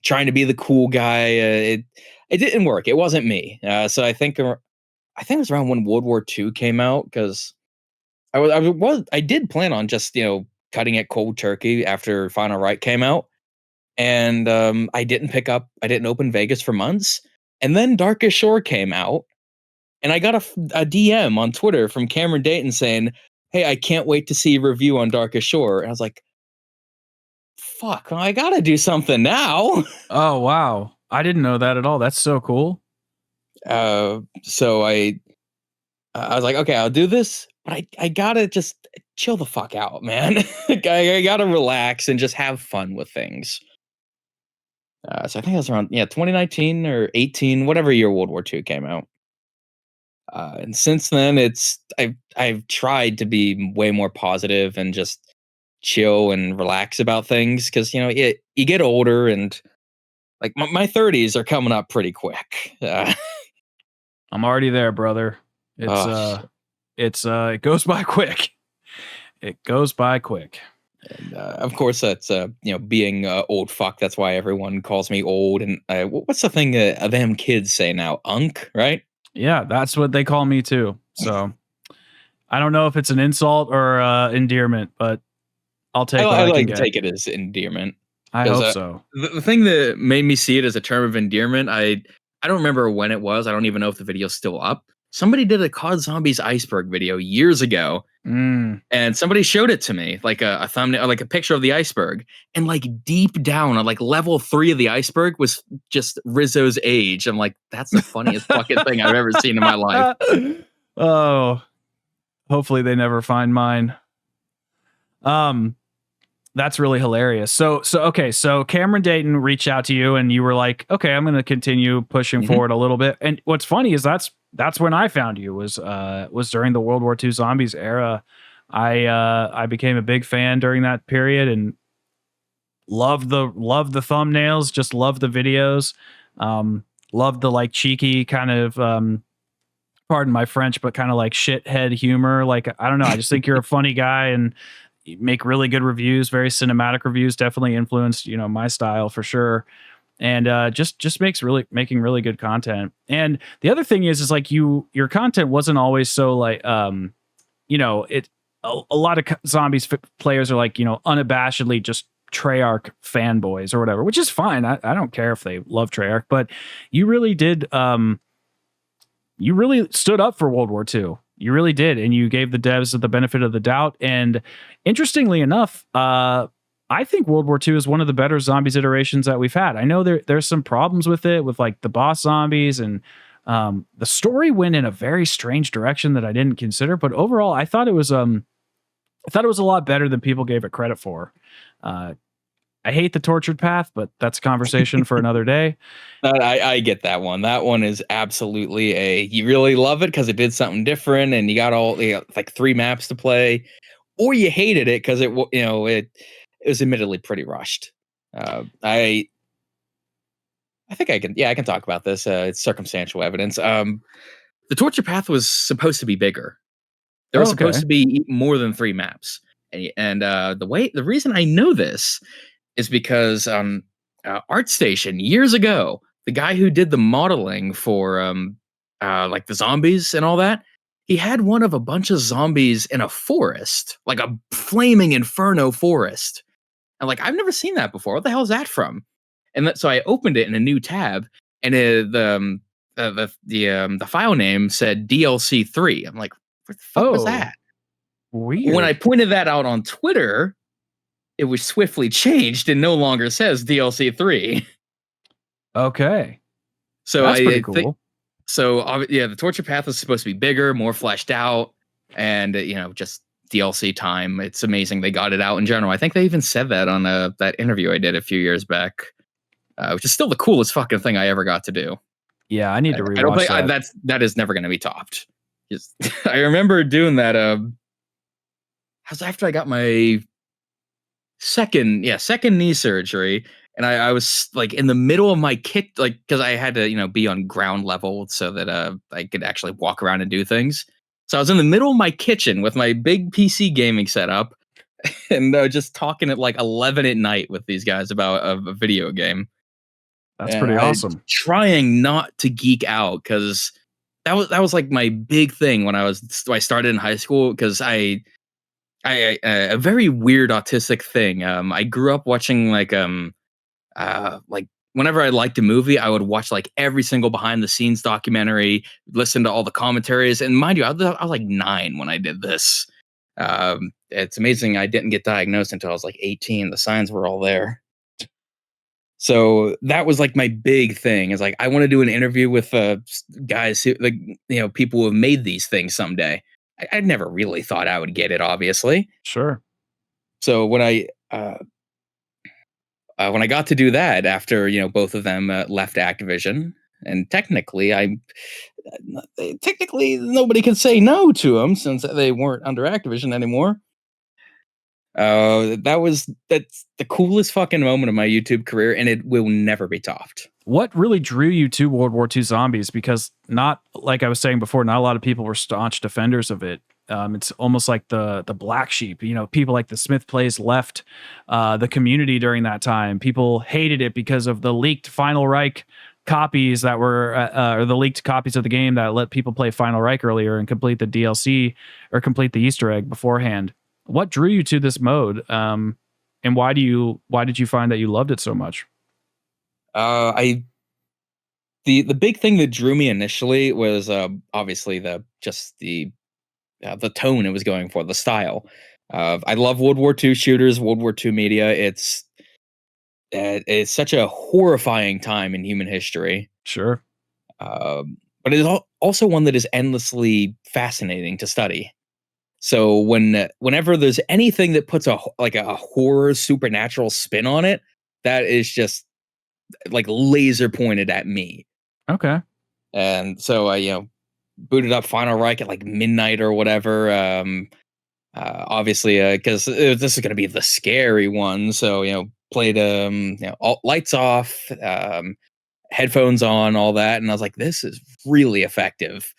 trying to be the cool guy. It didn't work. It wasn't me. So I think it was around when World War II came out because I did plan on just cutting it cold turkey after Final Right came out, and I didn't open Vegas for months, and then Darkest Shore came out, and I got a DM on Twitter from Cameron Dayton saying, "Hey, I can't wait to see a review on Darkest Shore." And I was like, "Fuck, I gotta do something now." Oh, wow. I didn't know that at all. That's so cool. So I was like, "Okay, I'll do this, but I gotta just chill the fuck out, man. I gotta relax and just have fun with things." So I think it was around 2019 or 18, whatever year World War II came out. And since then, I've tried to be way more positive and just chill and relax about things because you get older and like my 30s are coming up pretty quick. I'm already there, brother. It's Oh, it goes by quick. It goes by quick. and of course that's being old fuck. That's why everyone calls me old. And what's the thing them kids say now? Unk, right? Yeah, that's what they call me too. So I don't know if it's an insult or endearment, but I'll take what I I can like to get. take it as endearment. I 'Cause, hope so. the thing that made me see it as a term of endearment, I don't remember when it was. I don't even know if the video's still up. Somebody did a COD Zombies iceberg video years ago, Mm. and somebody showed it to me, like a thumbnail, like a picture of the iceberg, and like deep down on like level 3 of the iceberg was just Rizzo's age. I'm like, that's the funniest fucking thing I've ever seen in my life. Oh, hopefully they never find mine. Um, that's really hilarious. So okay, so Cameron Dayton reached out to you and you were like, okay, I'm gonna continue pushing Mhm. forward a little bit. And what's funny is that's when I found you was during the World War II Zombies era. I became a big fan during that period and loved the thumbnails, just loved the videos. Loved the like cheeky kind of pardon my French, but kind of like shithead humor. Like, I don't know. I just think you're a funny guy and you make really good reviews, very cinematic reviews, definitely influenced, my style for sure. And just making really good content. And the other thing is like your content wasn't always so like it a lot of zombies players are like, unabashedly just Treyarch fanboys or whatever, which is fine. I don't care if they love Treyarch, but you really did you really stood up for World War II. You really did, and you gave the devs the benefit of the doubt. And interestingly enough, I think World War II is one of the better zombies iterations that we've had. I know there's some problems with it, with like the boss zombies, and the story went in a very strange direction that I didn't consider. But overall, I thought it was a lot better than people gave it credit for. Uh, I hate the tortured path, but that's a conversation for another day. I get that one. That one is absolutely you really love it because it did something different, and you got like 3 maps to play, or you hated it because it was admittedly pretty rushed. I I think I can. Yeah, I can talk about this. It's circumstantial evidence. The torture path was supposed to be bigger. There were Oh, supposed okay. to be more than 3 maps. And the reason I know this is because ArtStation years ago, the guy who did the modeling for like the zombies and all that, he had one of a bunch of zombies in a forest, like a flaming inferno forest. And like I've never seen that before. What the hell is that from? So I opened it in a new tab, and the file name said DLC3. I'm like, what the fuck was Oh, that? When I weird. pointed that out on Twitter, it was swiftly changed and no longer says DLC3. Okay. So That's pretty I think cool. yeah, the torture path is supposed to be bigger, more fleshed out, and just DLC time. It's amazing they got it out in general. I think they even said that on that interview I did a few years back, which is still the coolest fucking thing I ever got to do. Yeah, I need to I don't rewatch think that. that is never going to be topped. Just, I remember doing that. How's after I got my second knee surgery, and I was like in the middle of my kit, like because I had to be on ground level so that I could actually walk around and do things. So I was in the middle of my kitchen with my big PC gaming setup, and just talking at like 11 at night with these guys about a video game, That's and pretty I awesome. trying not to geek out because that was like my big thing when I started in high school because a very weird autistic thing. I grew up watching like whenever I liked a movie, I would watch like every single behind the scenes documentary, listen to all the commentaries, and mind you, I was like 9 when I did this. It's amazing I didn't get diagnosed until I was like 18. The signs were all there. So that was like my big thing. Is like I want to do an interview with guys who like people who have made these things someday. I never really thought I would get it, obviously. Sure. So when I got to do that after both of them left Activision, and technically nobody can say no to them since they weren't under Activision anymore. That's the coolest fucking moment of my YouTube career, and it will never be topped. What really drew you to World War II Zombies? Because not like I was saying before, not a lot of people were staunch defenders of it. It's almost like the black sheep. People like the Smith Plays left the community during that time. People hated it because of the leaked Final Reich copies that were, or the leaked copies of the game that let people play Final Reich earlier and complete the DLC or complete the Easter egg beforehand. What drew you to this mode? And why did you find that you loved it so much? I the big thing that drew me initially was obviously the tone it was going for, the style. I love World War II shooters, World War II media. It's such a horrifying time in human history, Sure. but it's also one that is endlessly fascinating to study. So whenever there's anything that puts a horror supernatural spin on it, that is just like laser pointed at me. Okay. And so I booted up Final Reich at like midnight or whatever. Obviously, because this is going to be the scary one, so played all lights off, headphones on, all that, and I was like, this is really effective.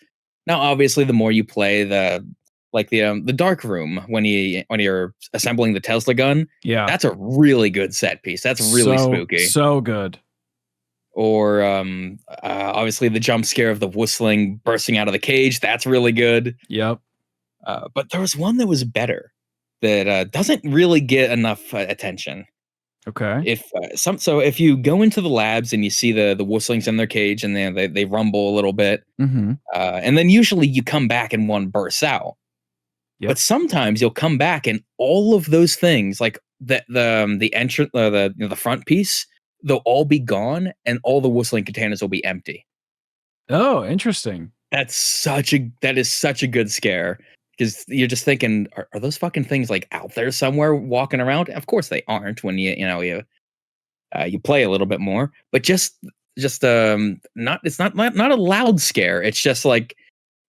Now, obviously, the more you play, the dark room when you're assembling the Tesla gun, Yeah. that's a really good set piece. That's really spooky. So good. Or obviously the jump scare of the whistling bursting out of the cage. That's really good. Yep. But there was one that was better that doesn't really get enough attention. Okay. If you go into the labs and you see the whistlings in their cage and they rumble a little bit, Mm-hmm. and then usually you come back and one bursts out. Yep. But sometimes you'll come back and all of those things, like the entrance, the front piece, they'll all be gone and all the whistling containers will be empty. Oh, interesting. That is such a good scare because you're just thinking, are those fucking things like out there somewhere walking around? Of course they aren't when you play a little bit more, but not it's not a loud scare. It's just like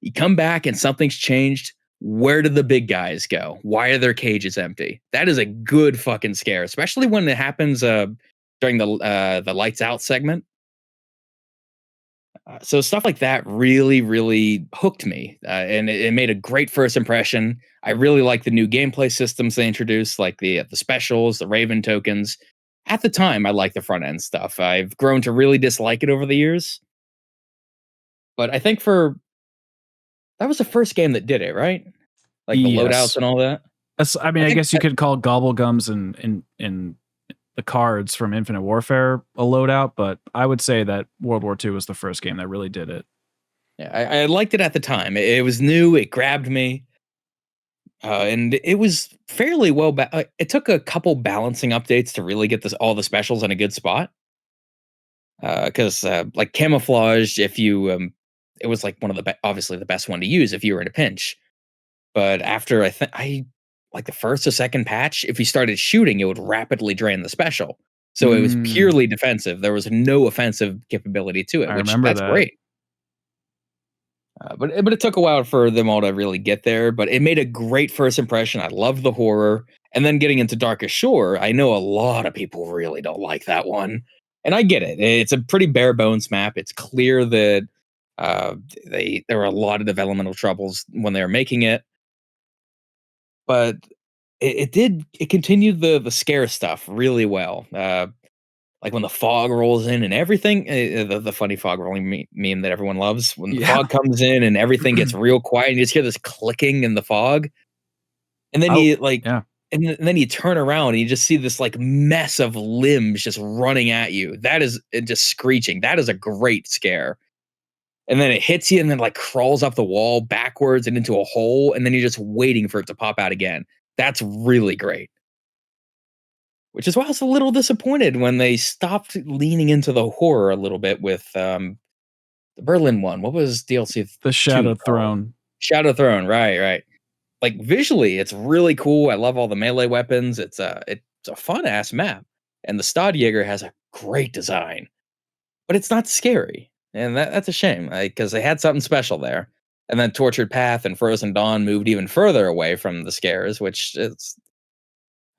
you come back and something's changed. Where did the big guys go? Why are their cages empty? That is a good fucking scare, especially when it happens during the lights out segment. So stuff like that really, really hooked me, and it made a great first impression. I really like the new gameplay systems they introduced, like the specials, the Raven tokens. At the time, I liked the front end stuff. I've grown to really dislike it over the years, but I think for that was the first game that did it, right? Like the loadouts Yes. and all that. I mean, I I think guess you could call Gobblegums and the cards from Infinite Warfare a loadout, but I would say that World War II was the first game that really did it. yeah, I liked it at the time. It was new. It grabbed me. And it was fairly it took a couple balancing updates to really get this all the specials in a good spot. Because like camouflage, if you it was like one of the obviously the best one to use if you were in a pinch. But after I like the first or second patch, if you started shooting, it would rapidly drain the special. So it was Mm, purely defensive. There was no offensive capability to it, I which remember that's that. great. But it took a while for them all to really get there. But it made a great first impression. I love the horror, and then getting into Darkest Shore, I know a lot of people really don't like that one, and I get it. It's a pretty bare bones map. It's clear that uh, there were a lot of developmental troubles when they were making it, but it continued the scare stuff really well. Like when the fog rolls in and everything, the funny fog rolling meme that everyone loves. When the Yeah. fog comes in and everything gets real quiet, and you just hear this clicking in the fog, and then Oh, you like, yeah. and then you turn around and you just see this like mess of limbs just running at you. That is just screeching. That is a great scare. And then it hits you and then like crawls up the wall backwards and into a hole, and then you're just waiting for it to pop out again. That's really great. Which is why I was a little disappointed when they stopped leaning into the horror a little bit with, the Berlin one. What was DLC The 2 Shadow called? Throne. Shadow Throne, right, right. Like, visually, it's really cool. I love all the melee weapons. It's a fun-ass map, and the Stadjäger has a great design, but it's not scary, and that's a shame, because they had something special there. And then Tortured Path and Frozen Dawn moved even further away from the scares, which is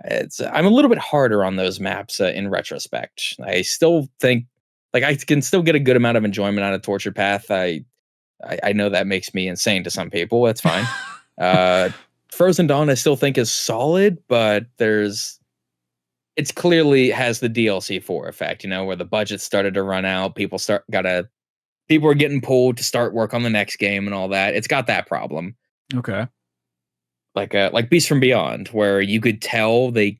it's I'm a little bit harder on those maps, in retrospect. I still think like I can still get a good amount of enjoyment out of Tortured Path. I know that makes me insane to some people. That's fine. Uh, Frozen Dawn I still think is solid, but it's clearly has the DLC 4 effect, where the budget started to run out. People are getting pulled to start work on the next game and all that. It's got that problem. Okay. Like Beast from Beyond, where you could tell the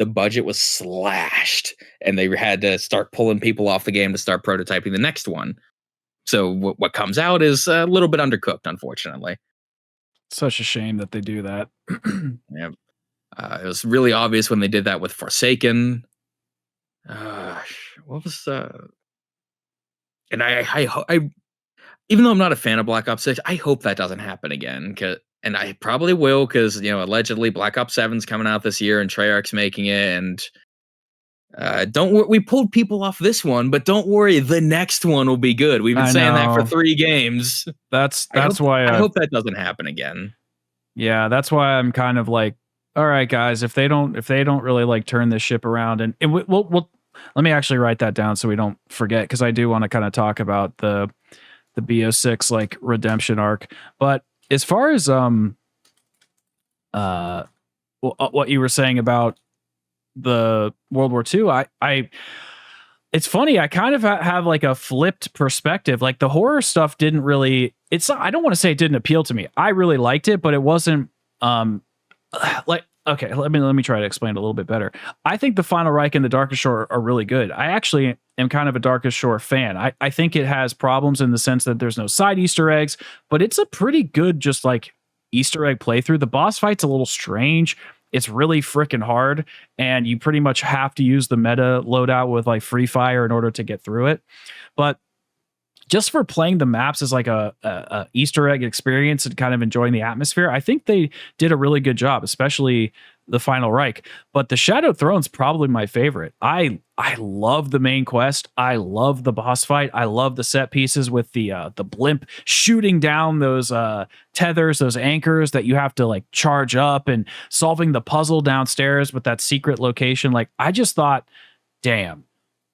budget was slashed and they had to start pulling people off the game to start prototyping the next one. So what comes out is a little bit undercooked, unfortunately. Such a shame that they do that. Yeah, it was really obvious when they did that with Forsaken. What was and I even though I'm not a fan of Black Ops 6, I hope that doesn't happen again. And I probably will because allegedly Black Ops 7's coming out this year and Treyarch's making it. And we pulled people off this one, but don't worry, the next one will be good. We've been I saying that for know. 3 games. That's I hope that's why I hope that doesn't happen again. yeah, that's why I'm kind of like, all right, guys, if they don't really like turn this ship around, and we'll let me actually write that down so we don't forget, because I do want to kind of talk about the BO6 like redemption arc. But as far as what you were saying about the World War II, I it's funny, I kind of have like a flipped perspective. Like the horror stuff didn't really, it's not, I don't want to say it didn't appeal to me. I really liked it, but it wasn't like, okay, let me try to explain it a little bit better. I think the Final Reich and the Darkest Shore are really good. I actually am kind of a Darkest Shore fan. I think it has problems in the sense that there's no side Easter eggs, but it's a pretty good just like Easter egg playthrough. The boss fight's a little strange. It's really freaking hard, and you pretty much have to use the meta loadout with like free fire in order to get through it. But just for playing the maps as like a Easter egg experience and kind of enjoying the atmosphere, I think they did a really good job, especially the Final Reich. But the Shadow Throne's probably my favorite. I love the main quest. I love the boss fight. I love the set pieces with the blimp shooting down those tethers, those anchors that you have to like charge up, and solving the puzzle downstairs with that secret location. Like I just thought, damn,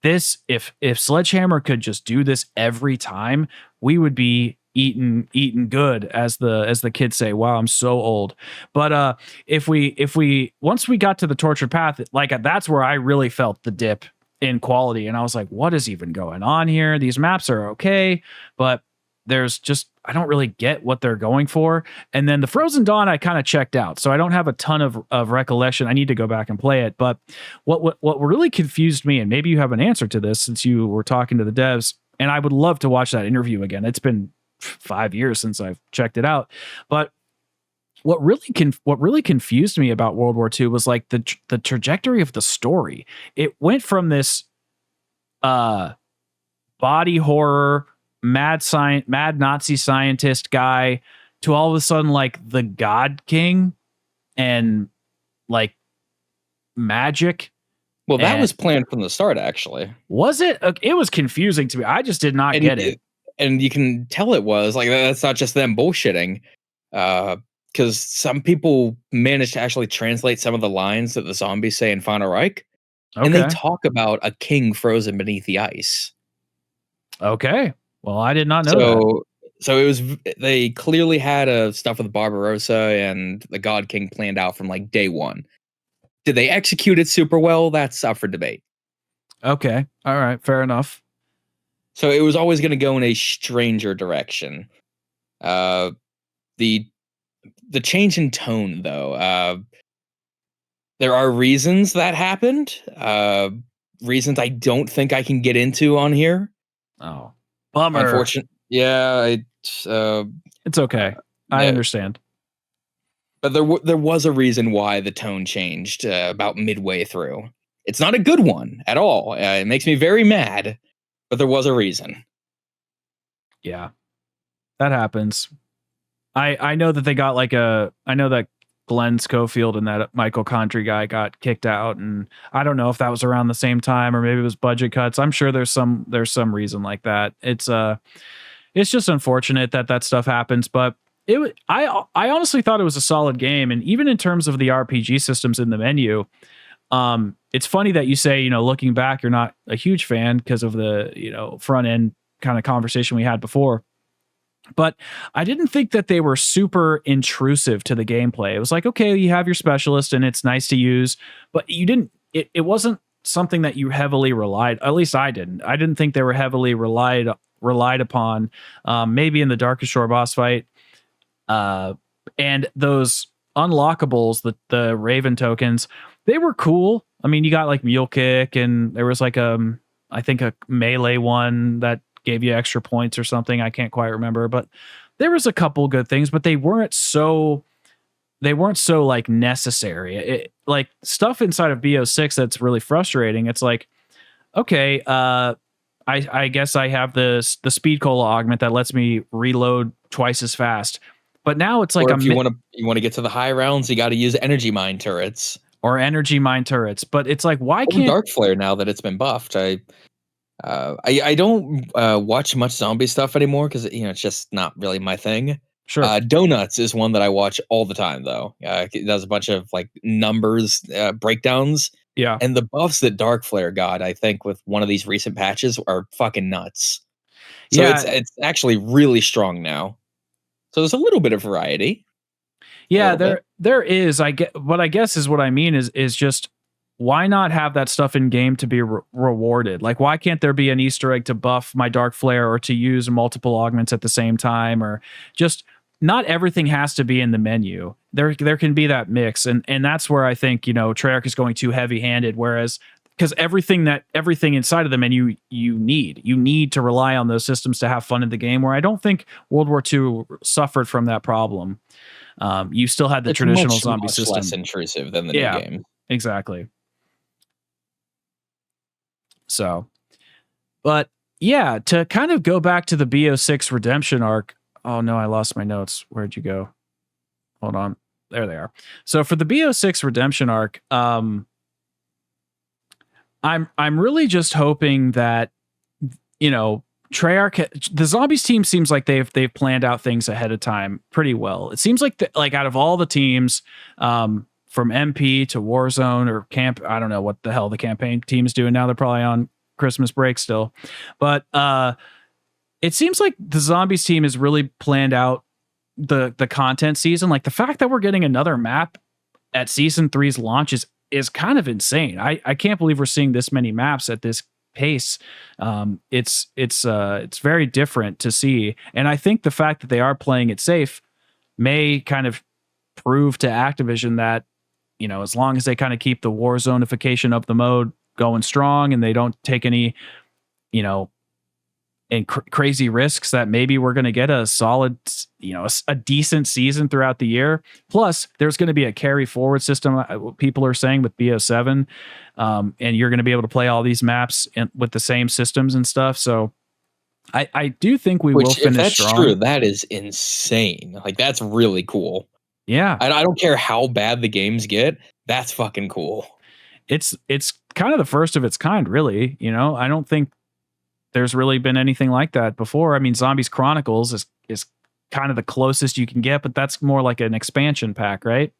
if Sledgehammer could just do this every time, we would be eating good, as the kids say. Wow, I'm so old. But if we once we got to the Tortured Path, like that's where I really felt the dip in quality, and I was like, what is even going on here? These maps are okay, but there's just, I don't really get what they're going for. And then the Frozen Dawn, I kind of checked out, so I don't have a ton of recollection. I need to go back and play it. But what really confused me, and maybe you have an answer to this since you were talking to the devs, and I would love to watch that interview again. It's been 5 years since I've checked it out. But what really confused me about World War II was like the trajectory of the story. It went from this body horror, mad Nazi scientist guy to all of a sudden like the God King and like magic. Well, that was planned from the start, actually. Was it? It was confusing to me. I just did not get it. And you can tell it was like, that's not just them bullshitting. Because some people managed to actually translate some of the lines that the zombies say in Final Reich. Okay. And they talk about a king frozen beneath the ice. Okay. Well, I did not know that. So it was, they clearly had stuff with Barbarossa and the God King planned out from like day one. Did they execute it super well? That's up for debate. Okay. All right. Fair enough. So it was always going to go in a stranger direction. The change in tone, though, there are reasons that happened. Reasons I don't think I can get into on here. Oh, bummer. Unfortunate. Yeah, it's okay. I understand. But there was a reason why the tone changed about midway through. It's not a good one at all. It makes me very mad, but there was a reason. Yeah, that happens. I know that they got I know that Glenn Schofield and that Michael Condrey guy got kicked out, and I don't know if that was around the same time or maybe it was budget cuts. I'm sure there's some reason like that. It's just unfortunate that stuff happens, but I honestly thought it was a solid game, and even in terms of the RPG systems in the menu, it's funny that you say, looking back, you're not a huge fan because of the, front end kind of conversation we had before. But I didn't think that they were super intrusive to the gameplay. It was like, okay, you have your specialist and it's nice to use, but it wasn't something that you heavily relied, at least I didn't think they were heavily relied upon. Maybe in the Darkest Shore boss fight, and those unlockables, the Raven tokens, they were cool. I mean, you got like Mule Kick, and there was like I think a melee one that gave you extra points or something. I can't quite remember, but there was a couple good things, but they weren't so like necessary. Like stuff inside of BO6 that's really frustrating. It's like, okay, I guess I have the speed cola augment that lets me reload twice as fast. But now it's like, or if you want to get to the high rounds, you got to use energy mine turrets. But it's like, why can't Dark Flare now that it's been buffed? I don't watch much zombie stuff anymore because it's just not really my thing. Sure. Donuts is one that I watch all the time though. It does a bunch of like numbers breakdowns. Yeah. And the buffs that Dark Flare got, I think, with one of these recent patches are fucking nuts. So it's actually really strong now. So there's a little bit of variety. Yeah, there is. I get what I guess is what I mean is just, why not have that stuff in game to be rewarded? Like, why can't there be an Easter egg to buff my Dark Flare or to use multiple augments at the same time? Or just, not everything has to be in the menu. There can be that mix. And that's where I think, Treyarch is going too heavy handed. Whereas, because everything inside of the menu you need to rely on those systems to have fun in the game, where I don't think World War II suffered from that problem. You still had the traditional zombie system. Less intrusive than the new game. Exactly. So, but yeah, to kind of go back to the BO6 redemption arc. Oh no, I lost my notes. Where'd you go? Hold on. There they are. So for the BO6 redemption arc, I'm really just hoping that, Treyarch, the Zombies team seems like they've planned out things ahead of time pretty well. It seems like out of all the teams, from MP to Warzone or Camp, I don't know what the hell the campaign team's doing now. They're probably on Christmas break still. But it seems like the Zombies team has really planned out the content season. Like the fact that we're getting another map at season 3's launch is kind of insane. I can't believe we're seeing this many maps at this pace. It's very different to see. And I think the fact that they are playing it safe may kind of prove to Activision that, you know, as long as they kind of keep the war zonification of the mode going strong and they don't take any, you know, and crazy risks, that maybe we're going to get a solid, you know, a decent season throughout the year. Plus, there's going to be a carry forward system, people are saying, with BO7, and you're going to be able to play all these maps with the same systems and stuff. So I do think we will finish if that's strong. true, that is insane. Like, that's really cool. Yeah, I don't care how bad the games get. That's fucking cool. It's kind of the first of its kind, really. You know, I don't think there's really been anything like that before. I mean, Zombies Chronicles is kind of the closest you can get, but that's more like an expansion pack, right?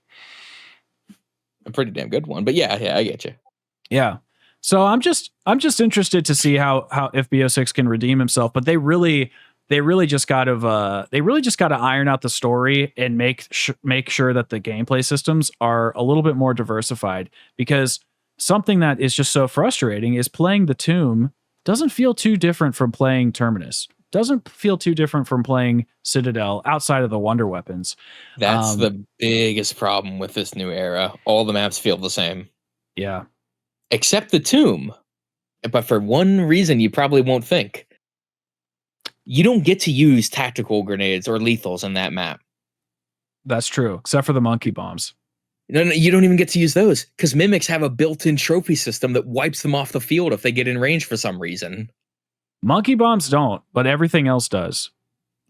A pretty damn good one. But yeah, I get you. Yeah. So I'm just interested to see how if BO6 can redeem himself, but they really just got to iron out the story and make sure that the gameplay systems are a little bit more diversified, because something that is just so frustrating is playing the Tomb doesn't feel too different from playing Terminus. Doesn't feel too different from playing Citadel outside of the wonder weapons. That's the biggest problem with this new era. All the maps feel the same. Yeah. Except the Tomb. But for one reason you probably won't think. You don't get to use tactical grenades or lethals in that map. That's true, except for the monkey bombs. No, you don't even get to use those, because mimics have a built-in trophy system that wipes them off the field if they get in range for some reason. Monkey bombs don't, but everything else does.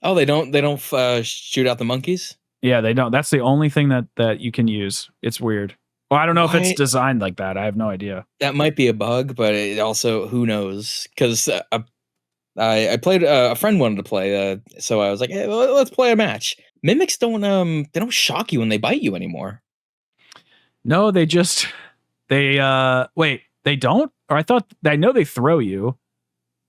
Oh, they don't shoot out the monkeys? Yeah, they don't. That's the only thing that you can use. It's weird. Well, I don't know if it's designed like that. I have no idea. That might be a bug, but it also, who knows? Because I played, a friend wanted to play, so I was like, hey, let's play a match. Mimics don't shock you when they bite you anymore. No, they wait, they don't? Or I know they throw you.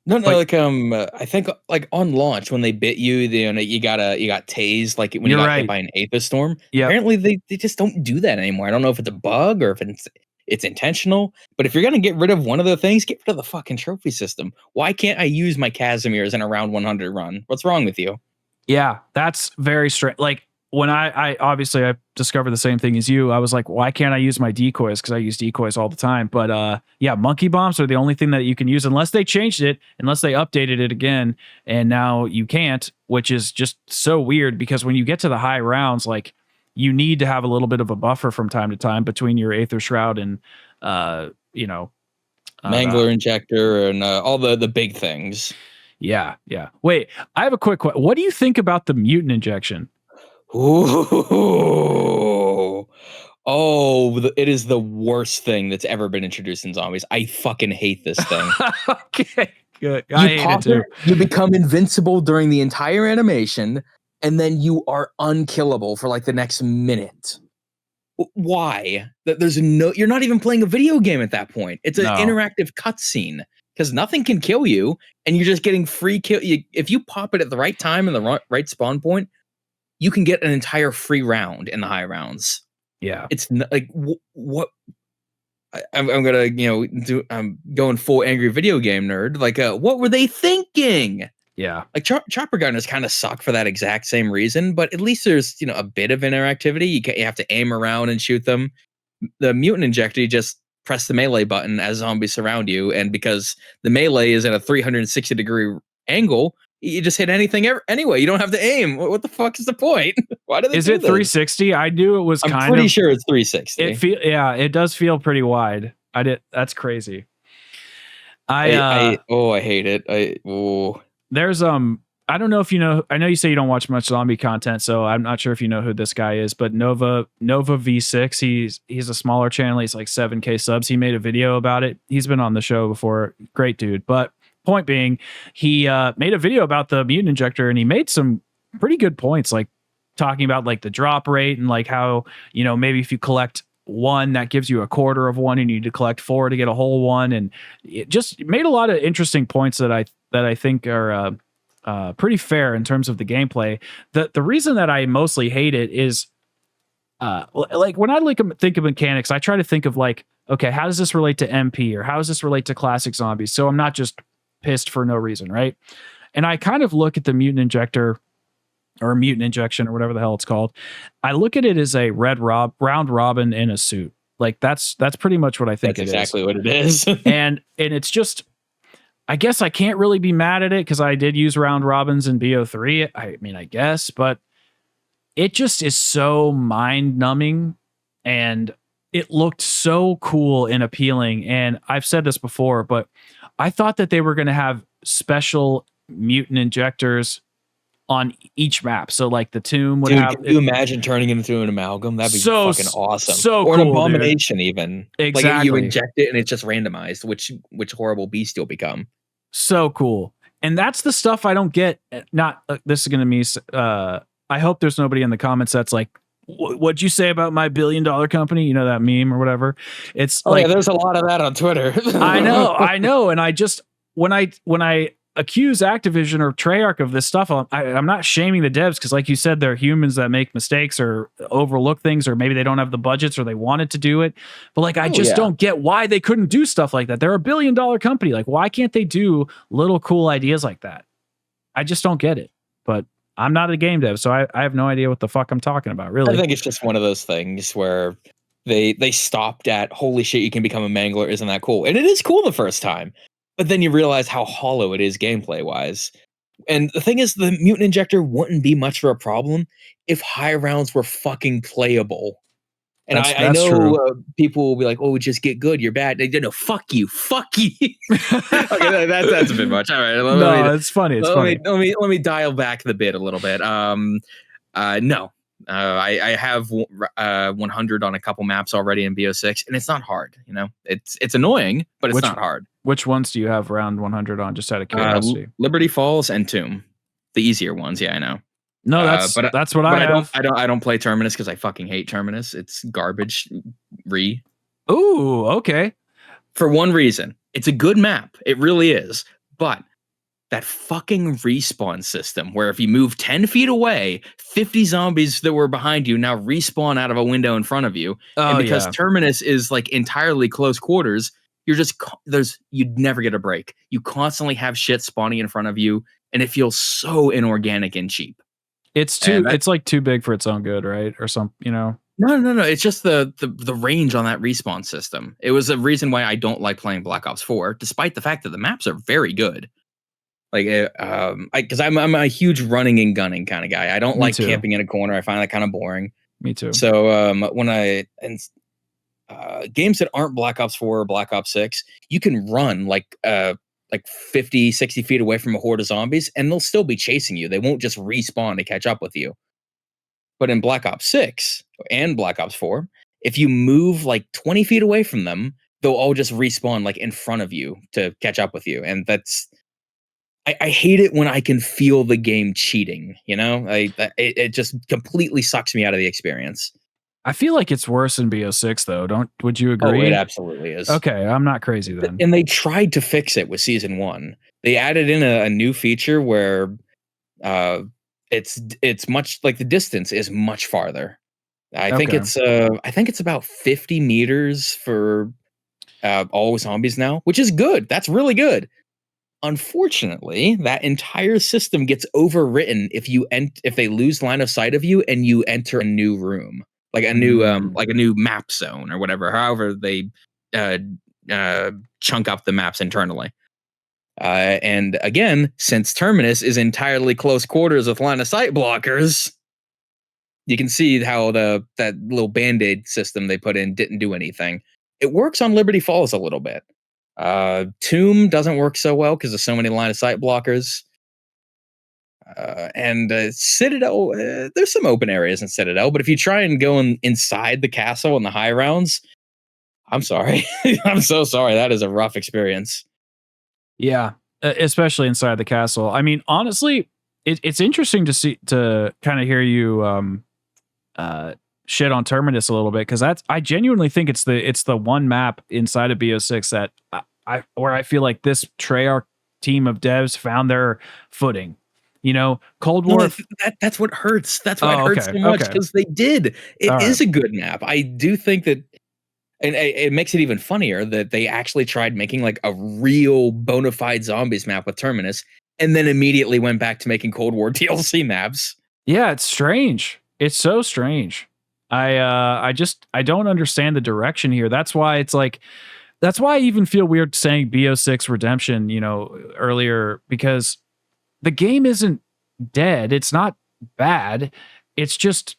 No, like I think like on launch when they bit you, you got tased, like when you got hit by an Aethys storm. Yeah. Apparently they just don't do that anymore. I don't know if it's a bug or if it's intentional. But if you're gonna get rid of one of the things, get rid of the fucking trophy system. Why can't I use my Casimirs in a round 100 run? What's wrong with you? Yeah, that's very strange. Like, when I obviously I discovered the same thing as you, I was like, why can't I use my decoys? Because I use decoys all the time. But yeah, monkey bombs are the only thing that you can use, unless they changed it, unless they updated it again, and now you can't, which is just so weird, because when you get to the high rounds, like, you need to have a little bit of a buffer from time to time between your Aether Shroud and Mangler Injector and all the big things. Yeah. Wait, I have a quick question. What do you think about the mutant injection? Ooh. It is the worst thing that's ever been introduced in Zombies. I fucking hate this thing. Okay, good. I hate it too. You become invincible during the entire animation, and then you are unkillable for like the next minute. Why? You're not even playing a video game at that point. It's an interactive cutscene, because nothing can kill you, and you're just getting free kill. If you pop it at the right time and the right spawn point, you can get an entire free round in the high rounds. Yeah. It's like, what? I'm gonna, I'm going full angry video game nerd. Like, what were they thinking? Yeah. Like Chopper Gunners kind of suck for that exact same reason, but at least there's, a bit of interactivity. You have to aim around and shoot them. The mutant injector, you just press the melee button as zombies surround you, and because the melee is at a 360-degree angle, you just hit anything anyway. You don't have to aim. What the fuck is the point? Why do they Is it 360? I knew it was I'm pretty sure it's 360. It does feel pretty wide. That's crazy. I hate it. There's I don't know if you know. I know you say you don't watch much zombie content, so I'm not sure if you know who this guy is. But Nova V6. He's a smaller channel. He's like 7K subs. He made a video about it. He's been on the show before. Great dude. But point being, he made a video about the mutant injector, and he made some pretty good points, like talking about like the drop rate and like how, maybe if you collect one that gives you a quarter of one, and you need to collect 4 to get a whole one, and it just made a lot of interesting points that I think are pretty fair in terms of the gameplay. The reason that I mostly hate it is like when I think of mechanics, I try to think of like, okay, how does this relate to MP, or how does this relate to classic zombies? So I'm not just pissed for no reason, right? And I kind of look at the mutant injector or mutant injection or whatever the hell it's called. I look at it as a round robin in a suit. Like that's pretty much what I think That's exactly what it is. and it's just, I guess I can't really be mad at it because I did use round robins in BO3. I mean, I guess, but it just is so mind numbing, and it looked so cool and appealing. And I've said this before, but I thought that they were going to have special mutant injectors on each map. So like the tomb would have. Can you imagine turning it into an amalgam? That'd be fucking awesome. So or cool, an abomination, dude. Even exactly. Like you inject it and it's just randomized, which horrible beast you'll become. So cool. And that's the stuff I don't get. Not this is going to be. I hope there's nobody in the comments that's like, what'd you say about my $1 billion company? You know, that meme or whatever. It's like, yeah, there's a lot of that on Twitter. I know. And I just, when I accuse Activision or Treyarch of this stuff, I'm not shaming the devs, because like you said, they're humans that make mistakes or overlook things, or maybe they don't have the budgets or they wanted to do it. But like, I just don't get why they couldn't do stuff like that. They're $1 billion company. Like, why can't they do little cool ideas like that? I just don't get it. But I'm not a game dev, so I have no idea what the fuck I'm talking about, really. I think it's just one of those things where they stopped at, holy shit, you can become a mangler, isn't that cool? And it is cool the first time, but then you realize how hollow it is gameplay-wise. And the thing is, the mutant injector wouldn't be much of a problem if high rounds were fucking playable. And I know people will be like, "Oh, just get good. You're bad." No, fuck you. Okay, that's a bit much. All right, it's funny. It's funny. Let me dial back the bit a little bit. No, I have 100 on a couple maps already in BO6, and it's not hard. You know, it's annoying, but it's not hard. Which ones do you have around 100 on? Just out of curiosity. Liberty Falls and Tomb, the easier ones. Yeah, I know. No, that's what I have. I don't play Terminus because I fucking hate Terminus. It's garbage. Ooh, okay. For one reason, it's a good map. It really is. But that fucking respawn system, where if you move 10 feet away, 50 zombies that were behind you now respawn out of a window in front of you. And because Terminus is like entirely close quarters, you'd never get a break. You constantly have shit spawning in front of you, and it feels so inorganic and cheap. It's like too big for its own good, right? Or some, you know. No. It's just the range on that respawn system. It was a reason why I don't like playing Black Ops 4, despite the fact that the maps are very good. Like, because I'm a huge running and gunning kind of guy. I don't like camping in a corner. I find that kind of boring. Me too. So when games that aren't Black Ops 4 or Black Ops 6, you can run like 50, 60 feet away from a horde of zombies, and they'll still be chasing you. They won't just respawn to catch up with you. But in Black Ops 6 and Black Ops 4, if you move like 20 feet away from them, they'll all just respawn like in front of you to catch up with you. And that's, I hate it when I can feel the game cheating, you know? It just completely sucks me out of the experience. I feel like it's worse in BO6 though. Would you agree? Oh, it absolutely is. Okay, I'm not crazy then. And they tried to fix it with season 1. They added in a new feature where it's much like the distance is much farther. I think it's about 50 meters for all zombies now, which is good. That's really good. Unfortunately, that entire system gets overwritten if they lose line of sight of you and you enter a new room. Like a new map zone or whatever, however they chunk up the maps internally. And again, since Terminus is entirely close quarters with line of sight blockers, you can see how that little Band-Aid system they put in didn't do anything. It works on Liberty Falls a little bit. Tomb doesn't work so well because there's so many line of sight blockers. And Citadel, there's some open areas in Citadel, but if you try and go inside the castle in the high rounds, I'm sorry. I'm so sorry. That is a rough experience. Yeah, especially inside the castle. I mean, honestly, it's interesting to kind of hear you shit on Terminus a little bit because I genuinely think it's the one map inside of BO6 that where I feel like this Treyarch team of devs found their footing. You know, Cold No, War. that's what hurts. That's why it Oh, hurts okay, so much okay, because they did. It all right. is a good map. I do think that, and it makes it even funnier that they actually tried making like a real bona fide zombies map with Terminus, and then immediately went back to making Cold War DLC maps. Yeah, it's strange. It's so strange. I don't understand the direction here. That's why it's like that's why I even feel weird saying BO6 Redemption, you know, earlier because the game isn't dead. It's not bad. It's just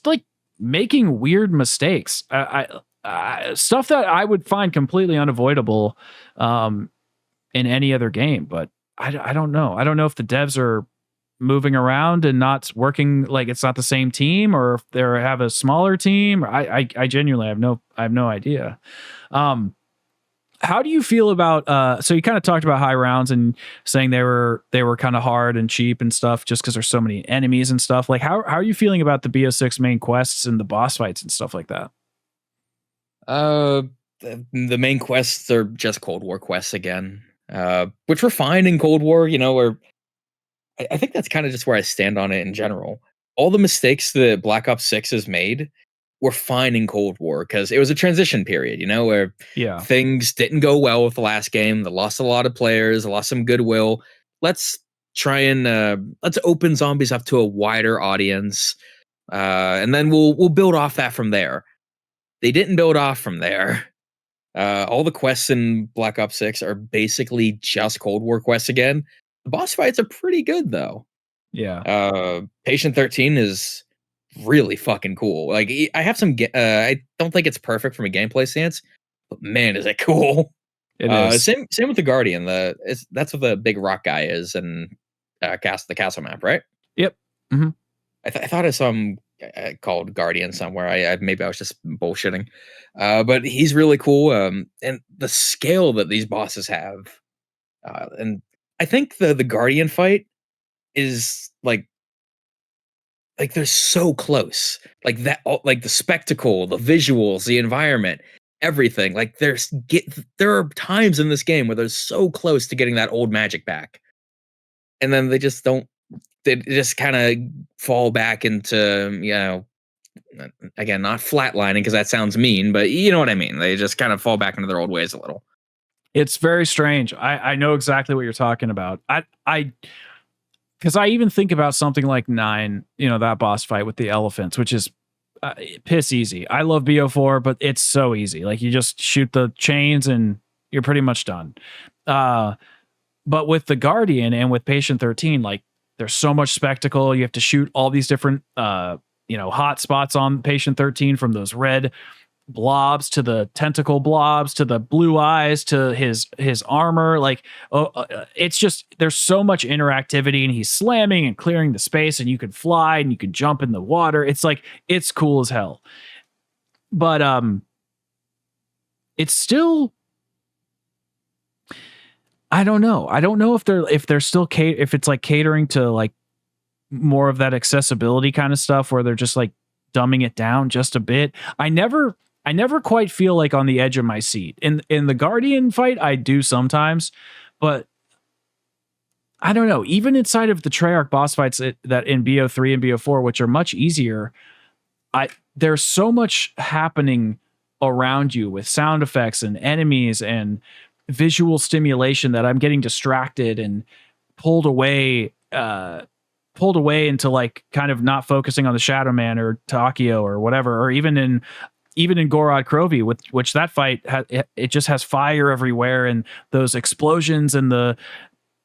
like making weird mistakes. Stuff that I would find completely unavoidable in any other game, but I don't know. I don't know if the devs are moving around and not working like it's not the same team or if they have a smaller team. I genuinely have no idea. How do you feel about so you kind of talked about high rounds and saying they were kind of hard and cheap and stuff just because there's so many enemies and stuff. Like how are you feeling about the BO6 main quests and the boss fights and stuff like that? The main quests are just Cold War quests again, which were fine in Cold War. You know, where I think that's kind of just where I stand on it in general. All the mistakes that Black Ops 6 has made were fine in Cold War because it was a transition period, you know, where Yeah. things didn't go well with the last game. They lost a lot of players, lost some goodwill. Let's try and let's open zombies up to a wider audience, and then we'll build off that from there. They didn't build off from there. All the quests in Black Ops 6 are basically just Cold War quests again. The boss fights are pretty good though. Yeah. Patient 13 is really fucking cool. Like I have some I don't think it's perfect from a gameplay stance, but man, is it cool. It is. Same with the Guardian. That's what the big rock guy is and the castle map, right? Yep. Hmm. I thought I saw him called Guardian somewhere. I maybe I was just bullshitting. But he's really cool. And the scale that these bosses have, and I think the Guardian fight is like they're so close. Like that, like the spectacle, the visuals, the environment, everything. Like there are times in this game where they're so close to getting that old magic back, and then they just don't. They just kind of fall back into, you know, again, not flatlining because that sounds mean, but you know what I mean. They just kind of fall back into their old ways a little. It's very strange. I know exactly what you're talking about. I because I even think about something like 9, you know, that boss fight with the elephants, which is piss easy. I love BO4, but it's so easy. Like you just shoot the chains and you're pretty much done. But with the Guardian and with Patient 13, like there's so much spectacle. You have to shoot all these different you know, hot spots on Patient 13, from those red blobs to the tentacle blobs to the blue eyes to his armor. Like it's just there's so much interactivity and he's slamming and clearing the space and you can fly and you can jump in the water. It's like it's cool as hell. But it's still, I don't know. I don't know if they're still if it's like catering to like more of that accessibility kind of stuff where they're just like dumbing it down just a bit. I never quite feel like on the edge of my seat. In the Guardian fight, I do sometimes, but I don't know. Even inside of the Treyarch boss fights that in BO3 and BO4, which are much easier, there's so much happening around you with sound effects and enemies and visual stimulation that I'm getting distracted and pulled away into like kind of not focusing on the Shadow Man or Takio or whatever, or even in Gorod Krovi, with which that fight it just has fire everywhere and those explosions and the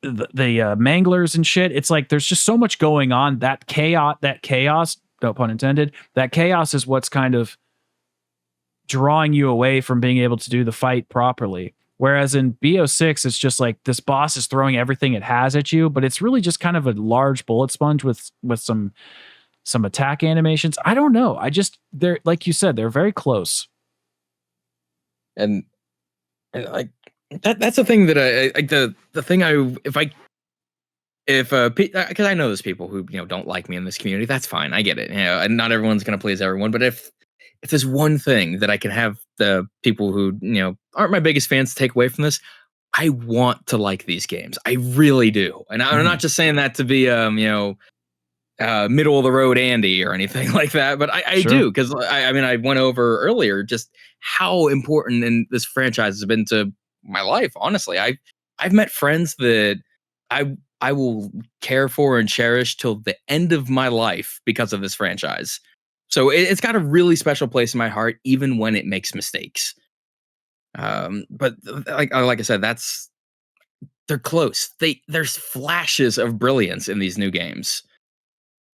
manglers and shit. It's like there's just so much going on. That chaos, no pun intended, that chaos is what's kind of drawing you away from being able to do the fight properly. Whereas in BO6, it's just like this boss is throwing everything it has at you, but it's really just kind of a large bullet sponge with some attack animations. I don't know. They're like you said, they're very close. And like that's the thing that I like the thing if I if because I know there's people who don't like me in this community. That's fine. I get it. And not everyone's gonna please everyone. But if there's one thing that I can have the people who aren't my biggest fans take away from this, I want to like these games. I really do. And I'm not just saying that to be middle of the road Andy or anything like that, but I Sure. do, because I mean I went over earlier just how important in this franchise has been to my life. Honestly, I've met friends that I will care for and cherish till the end of my life because of this franchise. So it's got a really special place in my heart, even when it makes mistakes. But like I said, they're close. There's flashes of brilliance in these new games.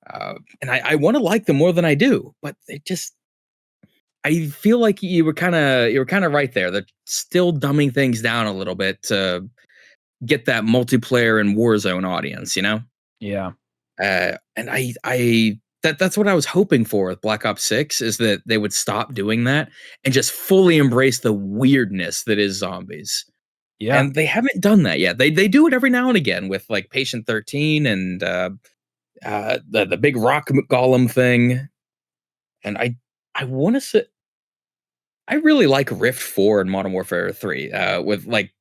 And I want to like them more than I do, but I feel like you were kind of right there. They're still dumbing things down a little bit to get that multiplayer and Warzone audience. Yeah. And that's what I was hoping for with Black Ops 6, is that they would stop doing that and just fully embrace the weirdness that is zombies. Yeah. And they haven't done that yet. They do it every now and again with like Patient 13 and the big rock golem thing. And I want to say I really like Rift 4 and Modern Warfare 3, with like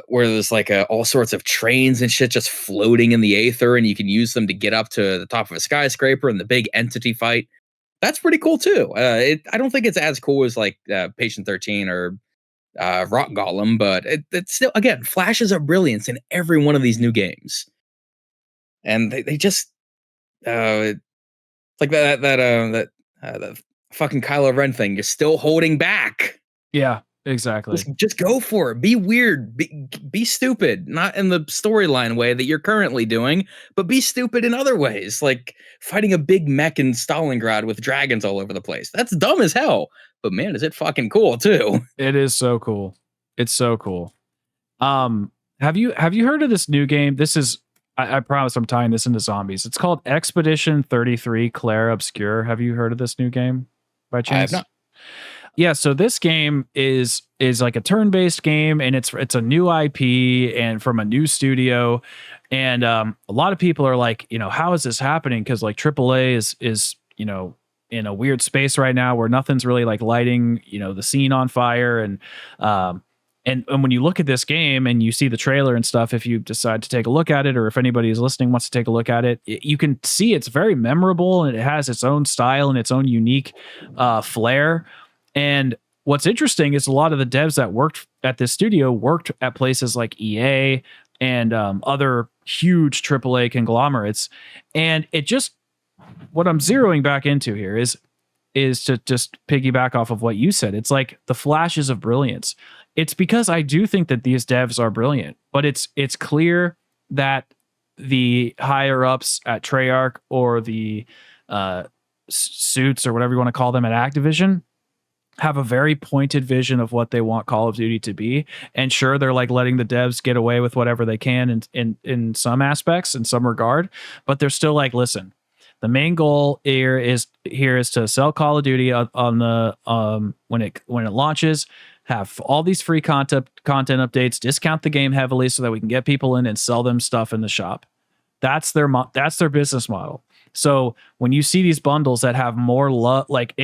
where there's like all sorts of trains and shit just floating in the aether, and you can use them to get up to the top of a skyscraper and the big entity fight. That's pretty cool too. I don't think it's as cool as like Patient 13 or Rock Golem, but it's still, again, flashes of brilliance in every one of these new games. And they just it's like that fucking Kylo Ren thing. You're still holding back. Yeah. Exactly. Just go for it. Be weird. Be stupid. Not in the storyline way that you're currently doing, but be stupid in other ways, like fighting a big mech in Stalingrad with dragons all over the place. That's dumb as hell. But man, is it fucking cool too. It is so cool. It's so cool. Have you heard of this new game? This is I promise I'm tying this into zombies. It's called Expedition 33 Claire Obscure. Have you heard of this new game by I have chance? not. Yeah, so this game is like a turn-based game, and it's a new IP and from a new studio. And a lot of people are like, how is this happening? Because like AAA is in a weird space right now where nothing's really like lighting the scene on fire. And when you look at this game and you see the trailer and stuff, if you decide to take a look at it, or if anybody is listening wants to take a look at it, you can see it's very memorable and it has its own style and its own unique flair. And what's interesting is a lot of the devs that worked at this studio worked at places like EA and other huge AAA conglomerates. And what I'm zeroing back into here is to just piggyback off of what you said. It's like the flashes of brilliance. It's because I do think that these devs are brilliant, but it's clear that the higher ups at Treyarch or the suits or whatever you want to call them at Activision have a very pointed vision of what they want Call of Duty to be. And sure, they're like letting the devs get away with whatever they can in some aspects, in some regard, but they're still like, listen, the main goal here is to sell Call of Duty on the when it launches, have all these free content updates, discount the game heavily so that we can get people in and sell them stuff in the shop. That's their business model. So when you see these bundles that have more like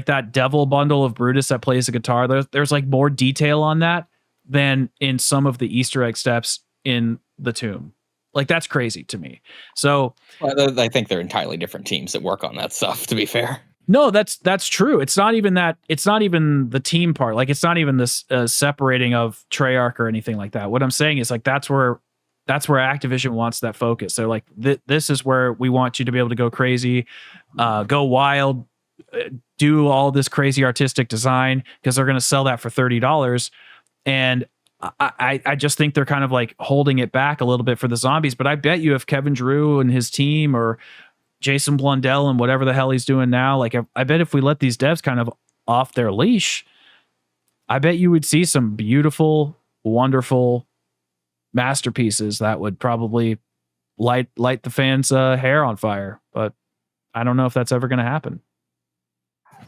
that devil bundle of Brutus that plays the guitar, there's like more detail on that than in some of the Easter egg steps in the Tomb. Like, that's crazy to me. So I think they're entirely different teams that work on that stuff, to be fair. no, that's true. It's not even that. It's not even the team part. Like, it's not even this separating of Treyarch or anything like that. What I'm saying is like that's where Activision wants that focus. They're like, this is where we want you to be able to go crazy, go wild, do all this crazy artistic design, because they're going to sell that for $30. And I just think they're kind of like holding it back a little bit for the zombies. But I bet you if Kevin Drew and his team, or Jason Blundell and whatever the hell he's doing now, like I bet if we let these devs kind of off their leash, I bet you would see some beautiful, wonderful masterpieces that would probably light the fans' hair on fire. But I don't know if that's ever going to happen.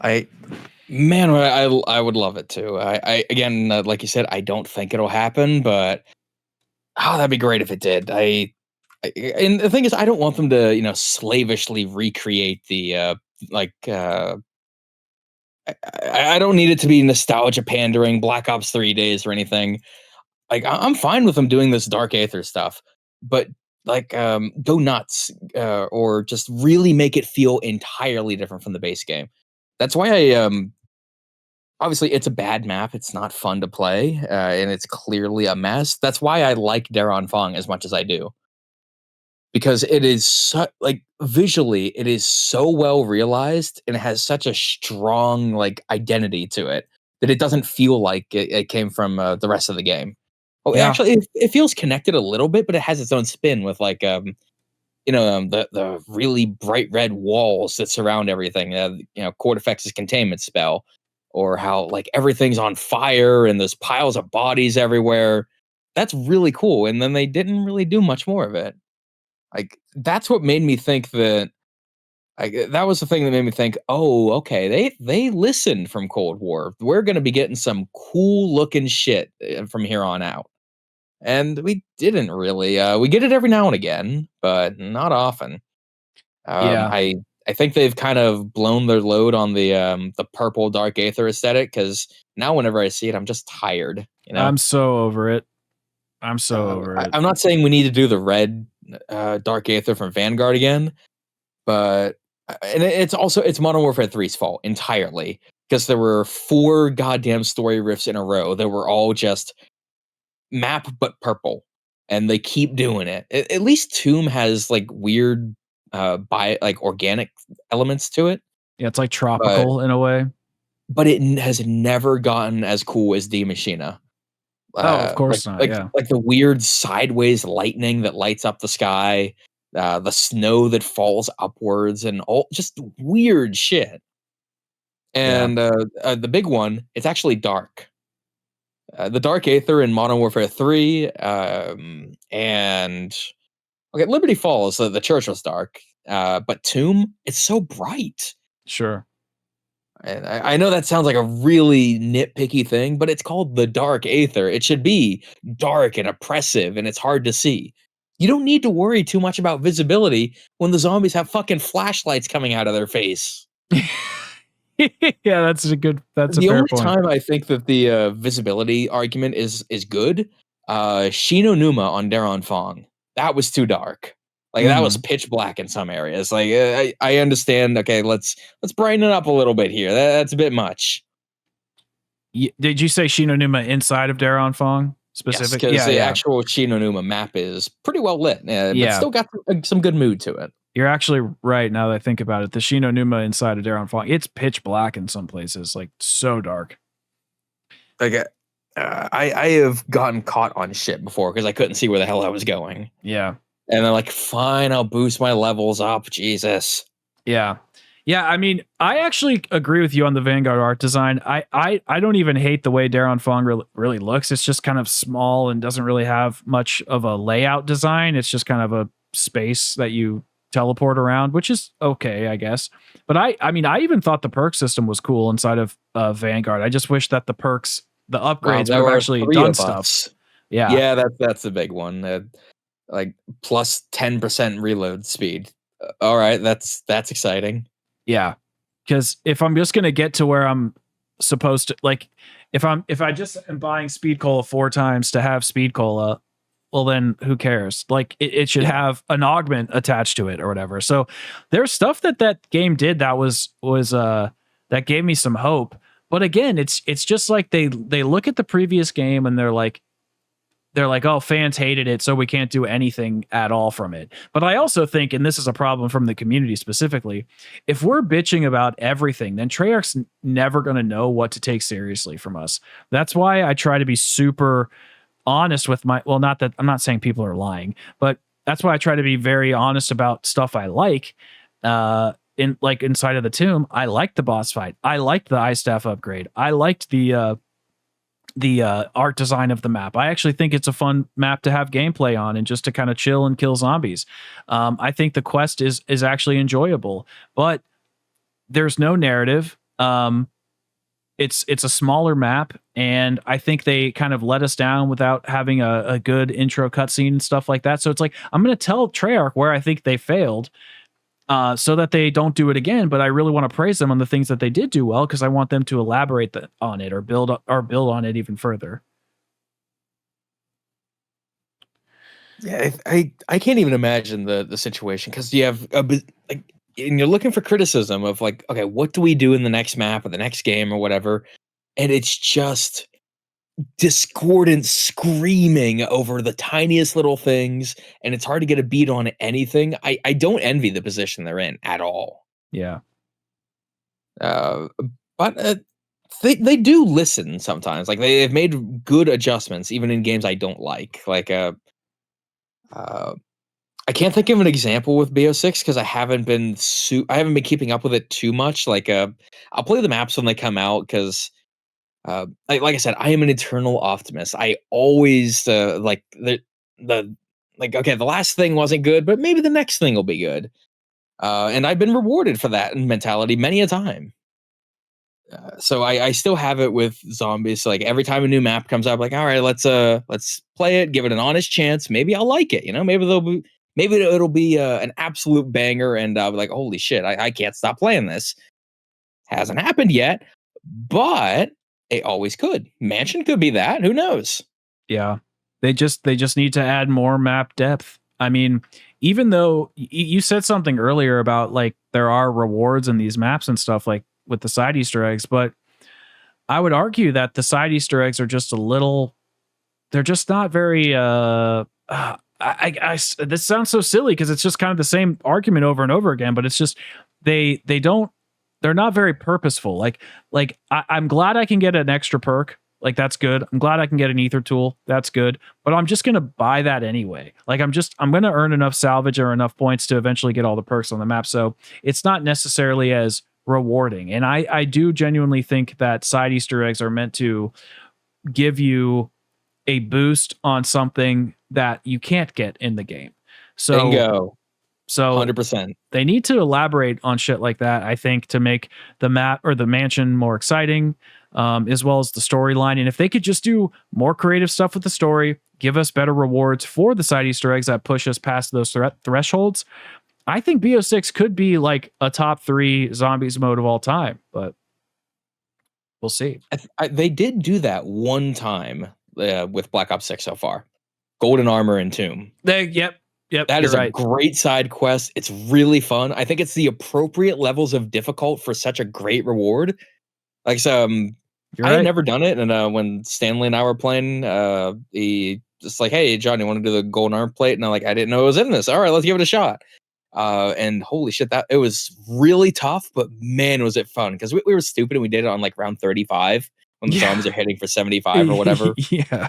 I would love it too. I again, like you said, I don't think it'll happen, but that'd be great if it did. And the thing is, I don't want them to, slavishly recreate the like. I don't need it to be nostalgia pandering, Black Ops 3 days or anything. Like I'm fine with them doing this Dark Aether stuff, but like go nuts or just really make it feel entirely different from the base game. That's why I obviously it's a bad map. It's not fun to play, and it's clearly a mess. That's why I like Daron Fong as much as I do, because it is like visually it is so well realized and it has such a strong like identity to it that it doesn't feel like it came from the rest of the game. Oh, Yeah. actually, it feels connected a little bit, but it has its own spin with like the really bright red walls that surround everything. Court effects' containment spell, or how like everything's on fire and there's piles of bodies everywhere. That's really cool. And then they didn't really do much more of it. Like that's what made me think that. That was the thing that made me think, oh, okay, they listened from Cold War. We're gonna be getting some cool looking shit from here on out. And we didn't really. We get it every now and again, but not often. Yeah. I think they've kind of blown their load on the purple dark aether aesthetic, because now whenever I see it, I'm just tired. I'm so over it. I'm so over it. I'm not saying we need to do the red dark aether from Vanguard again, but and it's Modern Warfare 3's fault entirely, because there were 4 goddamn story riffs in a row that were all just map but purple, and they keep doing it. At least Tomb has like weird like organic elements to it, Yeah, it's like but tropical in a way. it has never gotten as cool as Die Machina. Oh, of Like course not. Yeah. the weird sideways lightning that lights up the sky, the snow that falls upwards, and all just weird shit. Yeah. And the big one, it's actually dark. The Dark Aether in Modern Warfare 3, and okay, Liberty Falls, the church was dark, but Tomb, it's so bright. Sure. And I know that sounds like a really nitpicky thing, but it's called the Dark Aether. It should be dark and oppressive, and it's hard to see. You don't need to worry too much about visibility when the zombies have fucking flashlights coming out of their face. Yeah, that's a The fair only point. time I think that the visibility argument is good, Shino Numa on Daron Fong. That was too dark. Like that was Mhm. pitch black in some areas. Like I understand. Okay, let's brighten it up a little bit here. That's a bit much. Did you say Shinonuma inside of Daron Fong Yes, specific? because Yeah, the yeah. actual Shino Numa map is pretty well lit, but Yeah. still got some good mood to it. You're actually right now that I think about it. The Shinonuma inside of Daron Fong, it's pitch black in some places, like so dark. Like I have gotten caught on shit before because I couldn't see where the hell I was going. Yeah. And they're like, fine, I'll boost my levels up. Jesus. Yeah. Yeah, I mean, I actually agree with you on the Vanguard art design. I don't even hate the way Daron Fong really looks. It's just kind of small and doesn't really have much of a layout design. It's just kind of a space that you teleport around, which is okay, I guess. But I mean, I even thought the perk system was cool inside of Vanguard. I just wish that the perks, the upgrades There would have were actually 3 done of stuff. us. Yeah. Yeah, that's the big one. Like plus 10% reload speed. All right, that's exciting. Yeah. Because if I'm just gonna get to where I'm supposed to, like, if I just am buying speed cola 4 times to have speed cola, well then who cares? Like it should have an augment attached to it or whatever. So there's stuff that game did that was that gave me some hope. But again, it's just like they look at the previous game and they're like, oh, fans hated it, so we can't do anything at all from it. But I also think, and this is a problem from the community specifically, if we're bitching about everything, then Treyarch's never going to know what to take seriously from us. That's why I try to be super honest with not that I'm not saying people are lying, but that's why I try to be very honest about stuff I like. Inside of the Tomb, I liked the boss fight. I liked the eye staff upgrade. I liked the art design of the map. I actually think it's a fun map to have gameplay on and just to kind of chill and kill zombies. I think the quest is actually enjoyable, but there's no narrative. it's a smaller map, and I think they kind of let us down without having a good intro cutscene and stuff like that. So it's like I'm going to tell Treyarch where I think they failed, so that they don't do it again. But I really want to praise them on the things that they did do well, because I want them to elaborate on it, or build on it even further. Yeah, I can't even imagine the situation, because you have like, and you're looking for criticism of like, okay, what do we do in the next map or the next game or whatever, and it's just discordant screaming over the tiniest little things, and it's hard to get a beat on anything. I don't envy the position they're in at all. Yeah. Uh, but they do listen sometimes. Like they've made good adjustments even in games I don't like. Like uh I can't think of an example with BO6 because I haven't been keeping up with it too much. Like I'll play the maps when they come out, because like I said, I am an eternal optimist. I always like the like, okay, the last thing wasn't good, but maybe the next thing will be good. And I've been rewarded for that mentality many a time. So I still have it with zombies. So like every time a new map comes up, like, all right, let's play it, give it an honest chance. Maybe I'll like it. You know, maybe it'll be an absolute banger, and I'll be like, holy shit, I can't stop playing this. Hasn't happened yet, but it always could. Mansion could be that. Who knows? Yeah. They just need to add more map depth. I mean, even though you said something earlier about like there are rewards in these maps and stuff, like with the side Easter eggs, but I would argue that the side Easter eggs are just they're just not very this sounds so silly because it's just kind of the same argument over and over again, but it's just they're not very purposeful. Like I'm glad I can get an extra perk. Like that's good. I'm glad I can get an ether tool. That's good. But I'm just going to buy that anyway. Like I'm going to earn enough salvage or enough points to eventually get all the perks on the map. So it's not necessarily as rewarding. And I do genuinely think that side Easter eggs are meant to give you a boost on something that you can't get in the game. So bingo. So 100%. They need to elaborate on shit like that, I think, to make the map or the mansion more exciting, as well as the storyline. And if they could just do more creative stuff with the story, give us better rewards for the side Easter eggs that push us past those thresholds, I think BO6 could be like a top 3 zombies mode of all time. But we'll see. They did do that one time with Black Ops 6 so far. Golden Armor and Tomb. Yep. That is a great side quest. It's really fun. I think it's the appropriate levels of difficult for such a great reward. Like, so, I had never done it, and when Stanley and I were playing, he just like, "Hey, John, you want to do the golden arm plate?" And I'm like, "I didn't know it was in this. All right, let's give it a shot." And holy shit, that it was really tough, but man, was it fun, because we were stupid and we did it on like round 35 when the zombies are hitting for 75 or whatever. Yeah.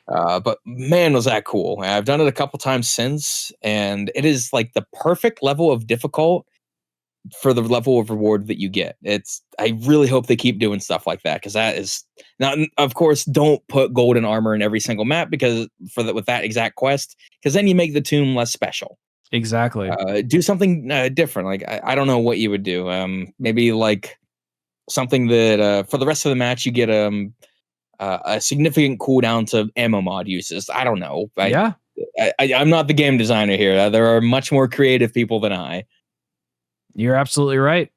But man, was that cool. I've done it a couple times since, and it is like the perfect level of difficult for the level of reward that you get. I really hope they keep doing stuff like that, because that is not, of course, don't put golden armor in every single map because with that exact quest, because then you make the tomb less special. Exactly. Do something different. Like I don't know what you would do. Maybe like something that for the rest of the match you get a significant cooldown to ammo mod uses. I don't know. I'm not the game designer here. There are much more creative people than I. You're absolutely right.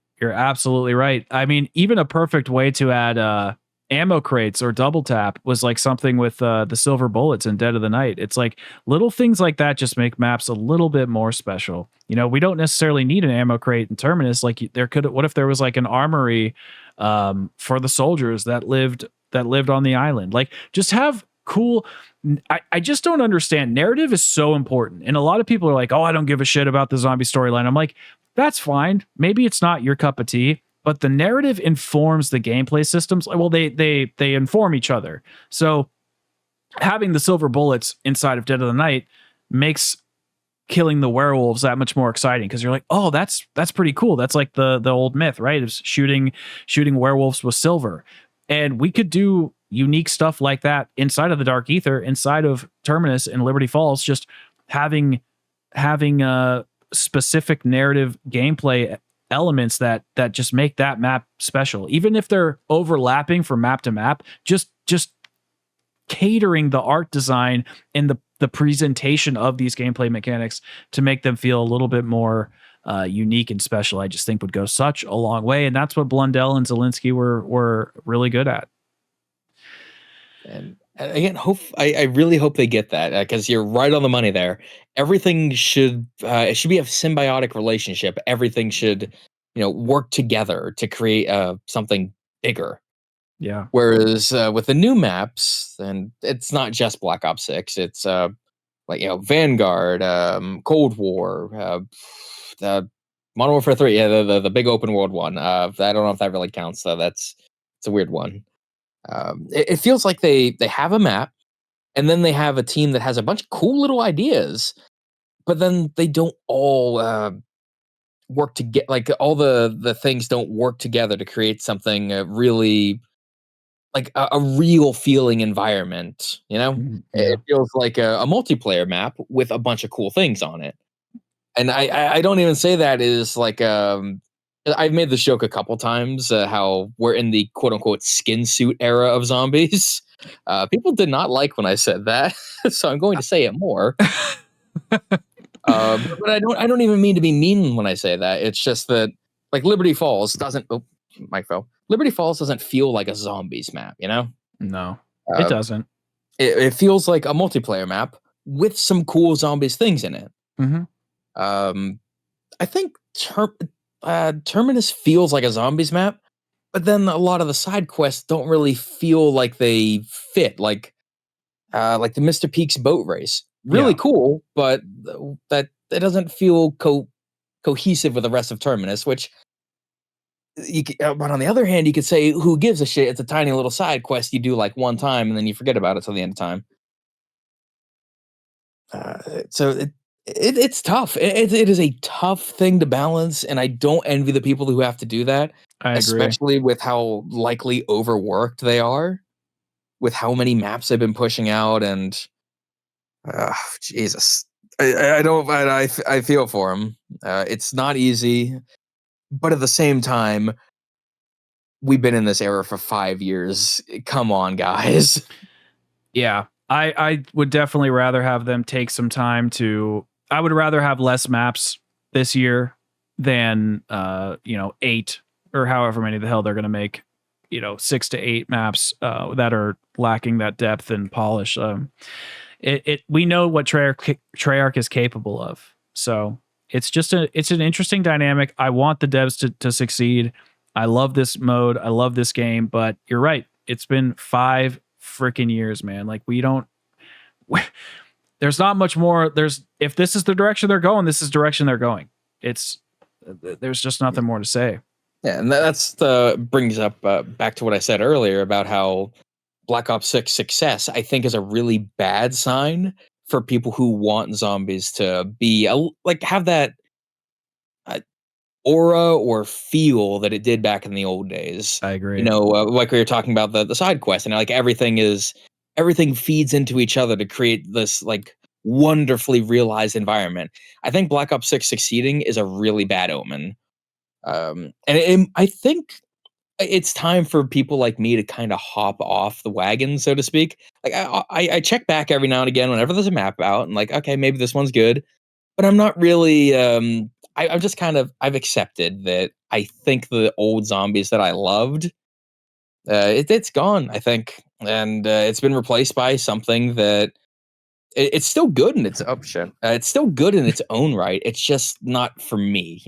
I mean, even a perfect way to add ammo crates or double tap was like something with the silver bullets in Dead of the Night. It's like little things like that just make maps a little bit more special. You know, we don't necessarily need an ammo crate in Terminus. Like what if there was like an armory for the soldiers that lived on the island? Like, just have cool. I just don't understand. Narrative is so important, and a lot of people are like, "Oh, I don't give a shit about the zombie storyline." I'm like, that's fine. Maybe it's not your cup of tea, but the narrative informs the gameplay systems. Well, they inform each other. So having the silver bullets inside of Dead of the Night makes killing the werewolves that much more exciting, because you're like, oh, that's pretty cool. That's like the old myth, right? Of shooting werewolves with silver. And we could do unique stuff like that inside of the Dark Ether, inside of Terminus and Liberty Falls, just having a specific narrative gameplay elements that just make that map special, even if they're overlapping from map to map. Just catering the art design and the presentation of these gameplay mechanics to make them feel a little bit more unique and special, I just think would go such a long way. And that's what Blundell and Zelensky were really good at. And again, I really hope they get that, because you're right on the money there. Everything should it should be a symbiotic relationship. Everything should, work together to create something bigger. Yeah. Whereas with the new maps, and it's not just Black Ops 6, it's like Vanguard, Cold War, the Modern Warfare 3, yeah, the big open world one. I don't know if that really counts though. It's a weird one. It feels like they have a map, and then they have a team that has a bunch of cool little ideas, but then they don't all work to get, like, all the things don't work together to create something really, like a real feeling environment. Yeah. It feels like a multiplayer map with a bunch of cool things on it. And I don't even say that is like I've made this joke a couple times, how we're in the quote unquote skin suit era of zombies. People did not like when I said that, so I'm going to say it more. But I don't even mean to be mean when I say that. It's just that, like, Liberty Falls doesn't. Oh, mic fell. Liberty Falls doesn't feel like a zombies map. No, it doesn't. It feels like a multiplayer map with some cool zombies things in it. Mm-hmm. I think Terminus feels like a zombies map, but then a lot of the side quests don't really feel like they fit. Like the Mr. Peaks boat race, really cool, but that doesn't feel cohesive with the rest of Terminus. Which, but on the other hand, you could say, who gives a shit? It's a tiny little side quest you do like one time, and then you forget about it till the end of time. So it's tough. It is a tough thing to balance, and I don't envy the people who have to do that. I agree. Especially with how likely overworked they are, with how many maps they've been pushing out, and Jesus, I don't. I feel for them. It's not easy, but at the same time, we've been in this era for 5 years. Come on, guys. Yeah, I would definitely rather have them take some time to. I would rather have less maps this year than 8 or however many the hell they're going to make. 6 to 8 maps that are lacking that depth and polish. We know what Treyarch is capable of, so it's an interesting dynamic. I want the devs to succeed. I love this mode. I love this game, but you're right. It's been 5 freaking years, man. Like, there's not much more. If this is the direction they're going, this is the direction they're going. There's just nothing more to say. Yeah, and that's brings up back to what I said earlier about how Black Ops 6 success, I think, is a really bad sign for people who want zombies to be have that aura or feel that it did back in the old days. I agree. Like we were talking about the side quest, and like everything feeds into each other to create this like wonderfully realized environment. I think Black Ops 6 succeeding is a really bad omen. I think it's time for people like me to kind of hop off the wagon, so to speak. Like I check back every now and again whenever there's a map out, and like, okay, maybe this one's good, but I'm not really. I'm just I've accepted that I think the old zombies that I loved, it's gone, I think, and it's been replaced by something that it's still good in its option. It's still good in its own right. It's just not for me,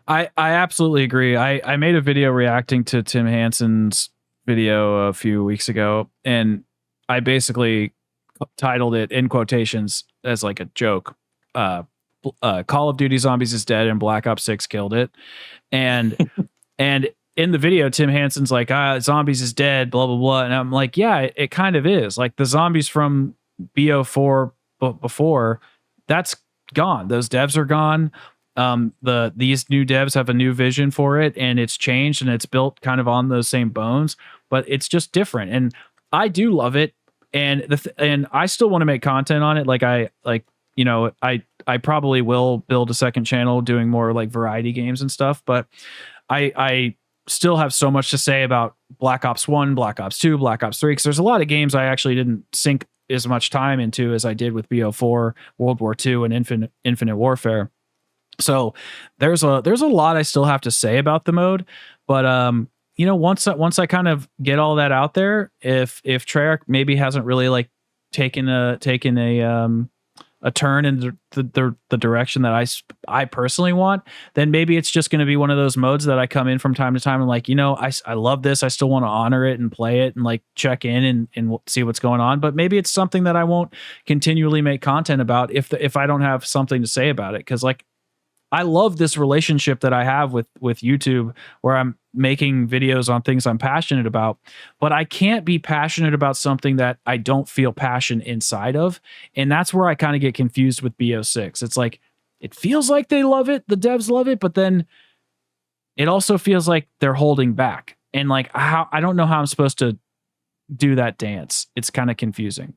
I absolutely agree. I made a video reacting to Tim Hansen's video a few weeks ago, and I basically titled it in quotations as like a joke. Call of Duty Zombies is dead and Black Ops 6 killed it. And in the video, Tim Hansen's like, zombies is dead, blah, blah, blah. And I'm like, yeah, it kind of is. Like, the zombies from BO4 before, that's gone. Those devs are gone. These new devs have a new vision for it, and it's changed, and it's built kind of on those same bones, but it's just different. And I do love it. And and I still want to make content on it. I I probably will build a second channel doing more like variety games and stuff. But I still have so much to say about Black Ops 1, Black Ops 2, Black Ops 3, because there's a lot of games I actually didn't sink as much time into as I did with BO4, World War II, and Infinite Warfare. So there's a lot I still have to say about the mode, but once I kind of get all that out there, if Treyarch maybe hasn't really like taken a turn in the direction that I personally want, then maybe it's just going to be one of those modes that I come in from time to time and like, I love this. I still want to honor it and play it and like check in and see what's going on. But maybe it's something that I won't continually make content about if I don't have something to say about it. Cause like, I love this relationship that I have with YouTube where I'm making videos on things I'm passionate about, but I can't be passionate about something that I don't feel passion inside of. And that's where I kind of get confused with BO6. It's like, it feels like they love it. The devs love it, but then it also feels like they're holding back. And like, I don't know how I'm supposed to do that dance. It's kind of confusing.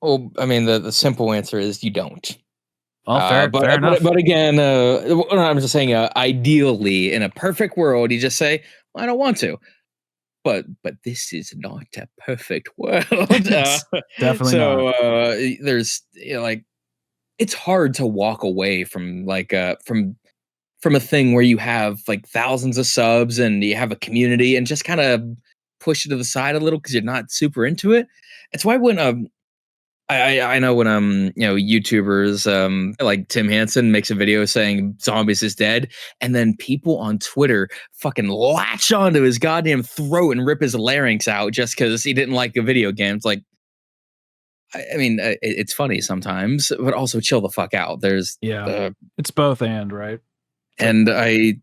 Well, I mean, the simple answer is you don't. Well, fair enough. But again, I'm just saying, ideally, in a perfect world, you just say, well, I don't want to. But this is not a perfect world. Definitely so, not. There's like, it's hard to walk away from like from a thing where you have like thousands of subs and you have a community and just kind of push it to the side a little because you're not super into it. It's why when I know when YouTubers like Tim Hansen makes a video saying Zombies is dead, and then people on Twitter fucking latch onto his goddamn throat and rip his larynx out just because he didn't like a video game. It's like, I mean, it's funny sometimes, but also chill the fuck out. There's it's both and right. And I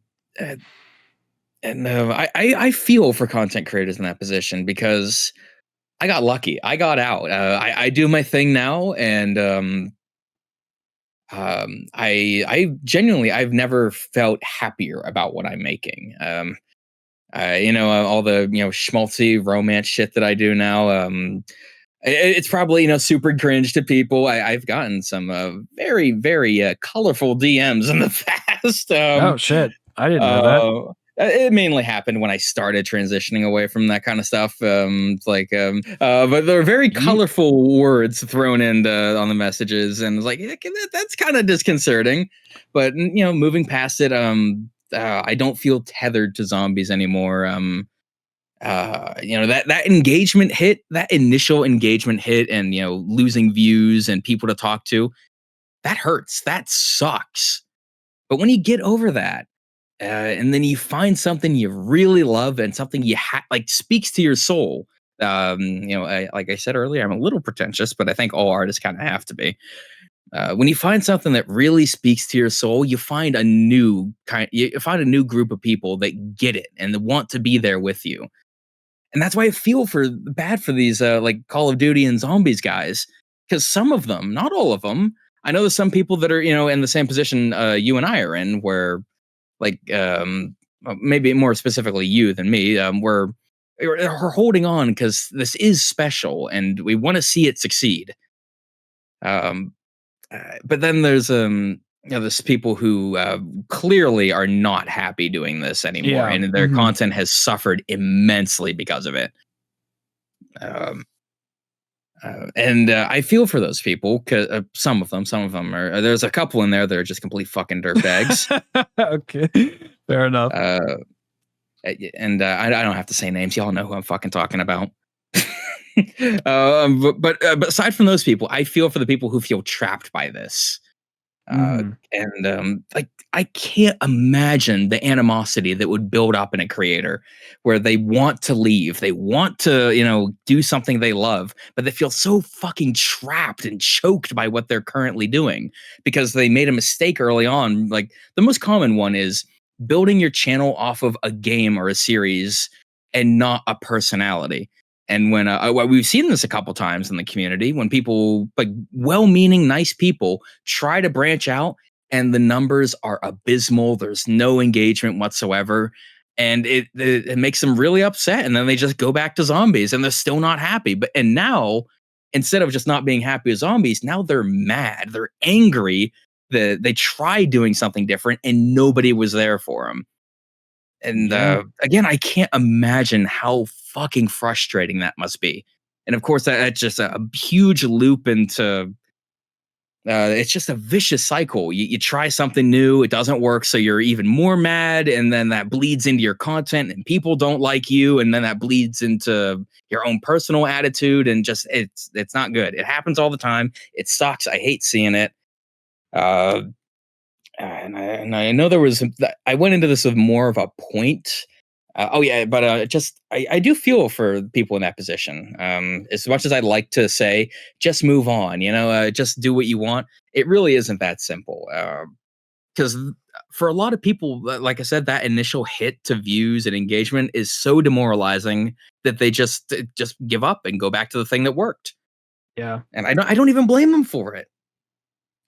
feel for content creators in that position because I got lucky. I got out. I do my thing now, and I genuinely I've never felt happier about what I'm making. All the schmaltzy romance shit that I do now. It's probably super cringe to people. I've gotten some very very colorful DMs in the past. Oh shit! I didn't know that. It mainly happened when I started transitioning away from that kind of stuff. But there are very colorful words thrown in on the messages, and it's like that's kind of disconcerting. But moving past it, I don't feel tethered to zombies anymore. That engagement hit, that initial engagement hit, and losing views and people to talk to, that hurts. That sucks. But when you get over that, and then you find something you really love and something you like speaks to your soul. Like I said earlier, I'm a little pretentious, but I think all artists kind of have to be. When you find something that really speaks to your soul, you find a new group of people that get it and that want to be there with you. And that's why I feel bad for these like Call of Duty and Zombies guys, because some of them, not all of them, I know there's some people that are in the same position you and I are in, where like maybe more specifically you than me, we're holding on because this is special and we want to see it succeed. But then there's there's people who clearly are not happy doing this anymore, and their content has suffered immensely because of it. And I feel for those people because some of them are. There's a couple in there that are just complete fucking dirtbags. Okay, fair enough. And I don't have to say names. Y'all know who I'm fucking talking about. But aside from those people, I feel for the people who feel trapped by this. And like I can't imagine the animosity that would build up in a creator where they want to leave, they want to do something they love, but they feel so fucking trapped and choked by what they're currently doing because they made a mistake early on. Like the most common one is building your channel off of a game or a series and not a personality. And when we've seen this a couple times in the community, when people, like well-meaning, nice people, try to branch out and the numbers are abysmal, there's no engagement whatsoever, and it makes them really upset. And then they just go back to Zombies and they're still not happy. And now, instead of just not being happy with Zombies, now they're mad, they're angry they tried doing something different and nobody was there for them. And again, I can't imagine how fucking frustrating that must be. And of course, that's just a huge loop into. It's just a vicious cycle. You try something new, it doesn't work, so you're even more mad, and then that bleeds into your content, and people don't like you, and then that bleeds into your own personal attitude, and just it's not good. It happens all the time. It sucks. I hate seeing it. Uh, and I know there was. I went into this with more of a point. Oh yeah, but I do feel for people in that position. As much as I'd like to say, just move on, just do what you want. It really isn't that simple. Because for a lot of people, like I said, that initial hit to views and engagement is so demoralizing that they just give up and go back to the thing that worked. Yeah. And I don't even blame them for it.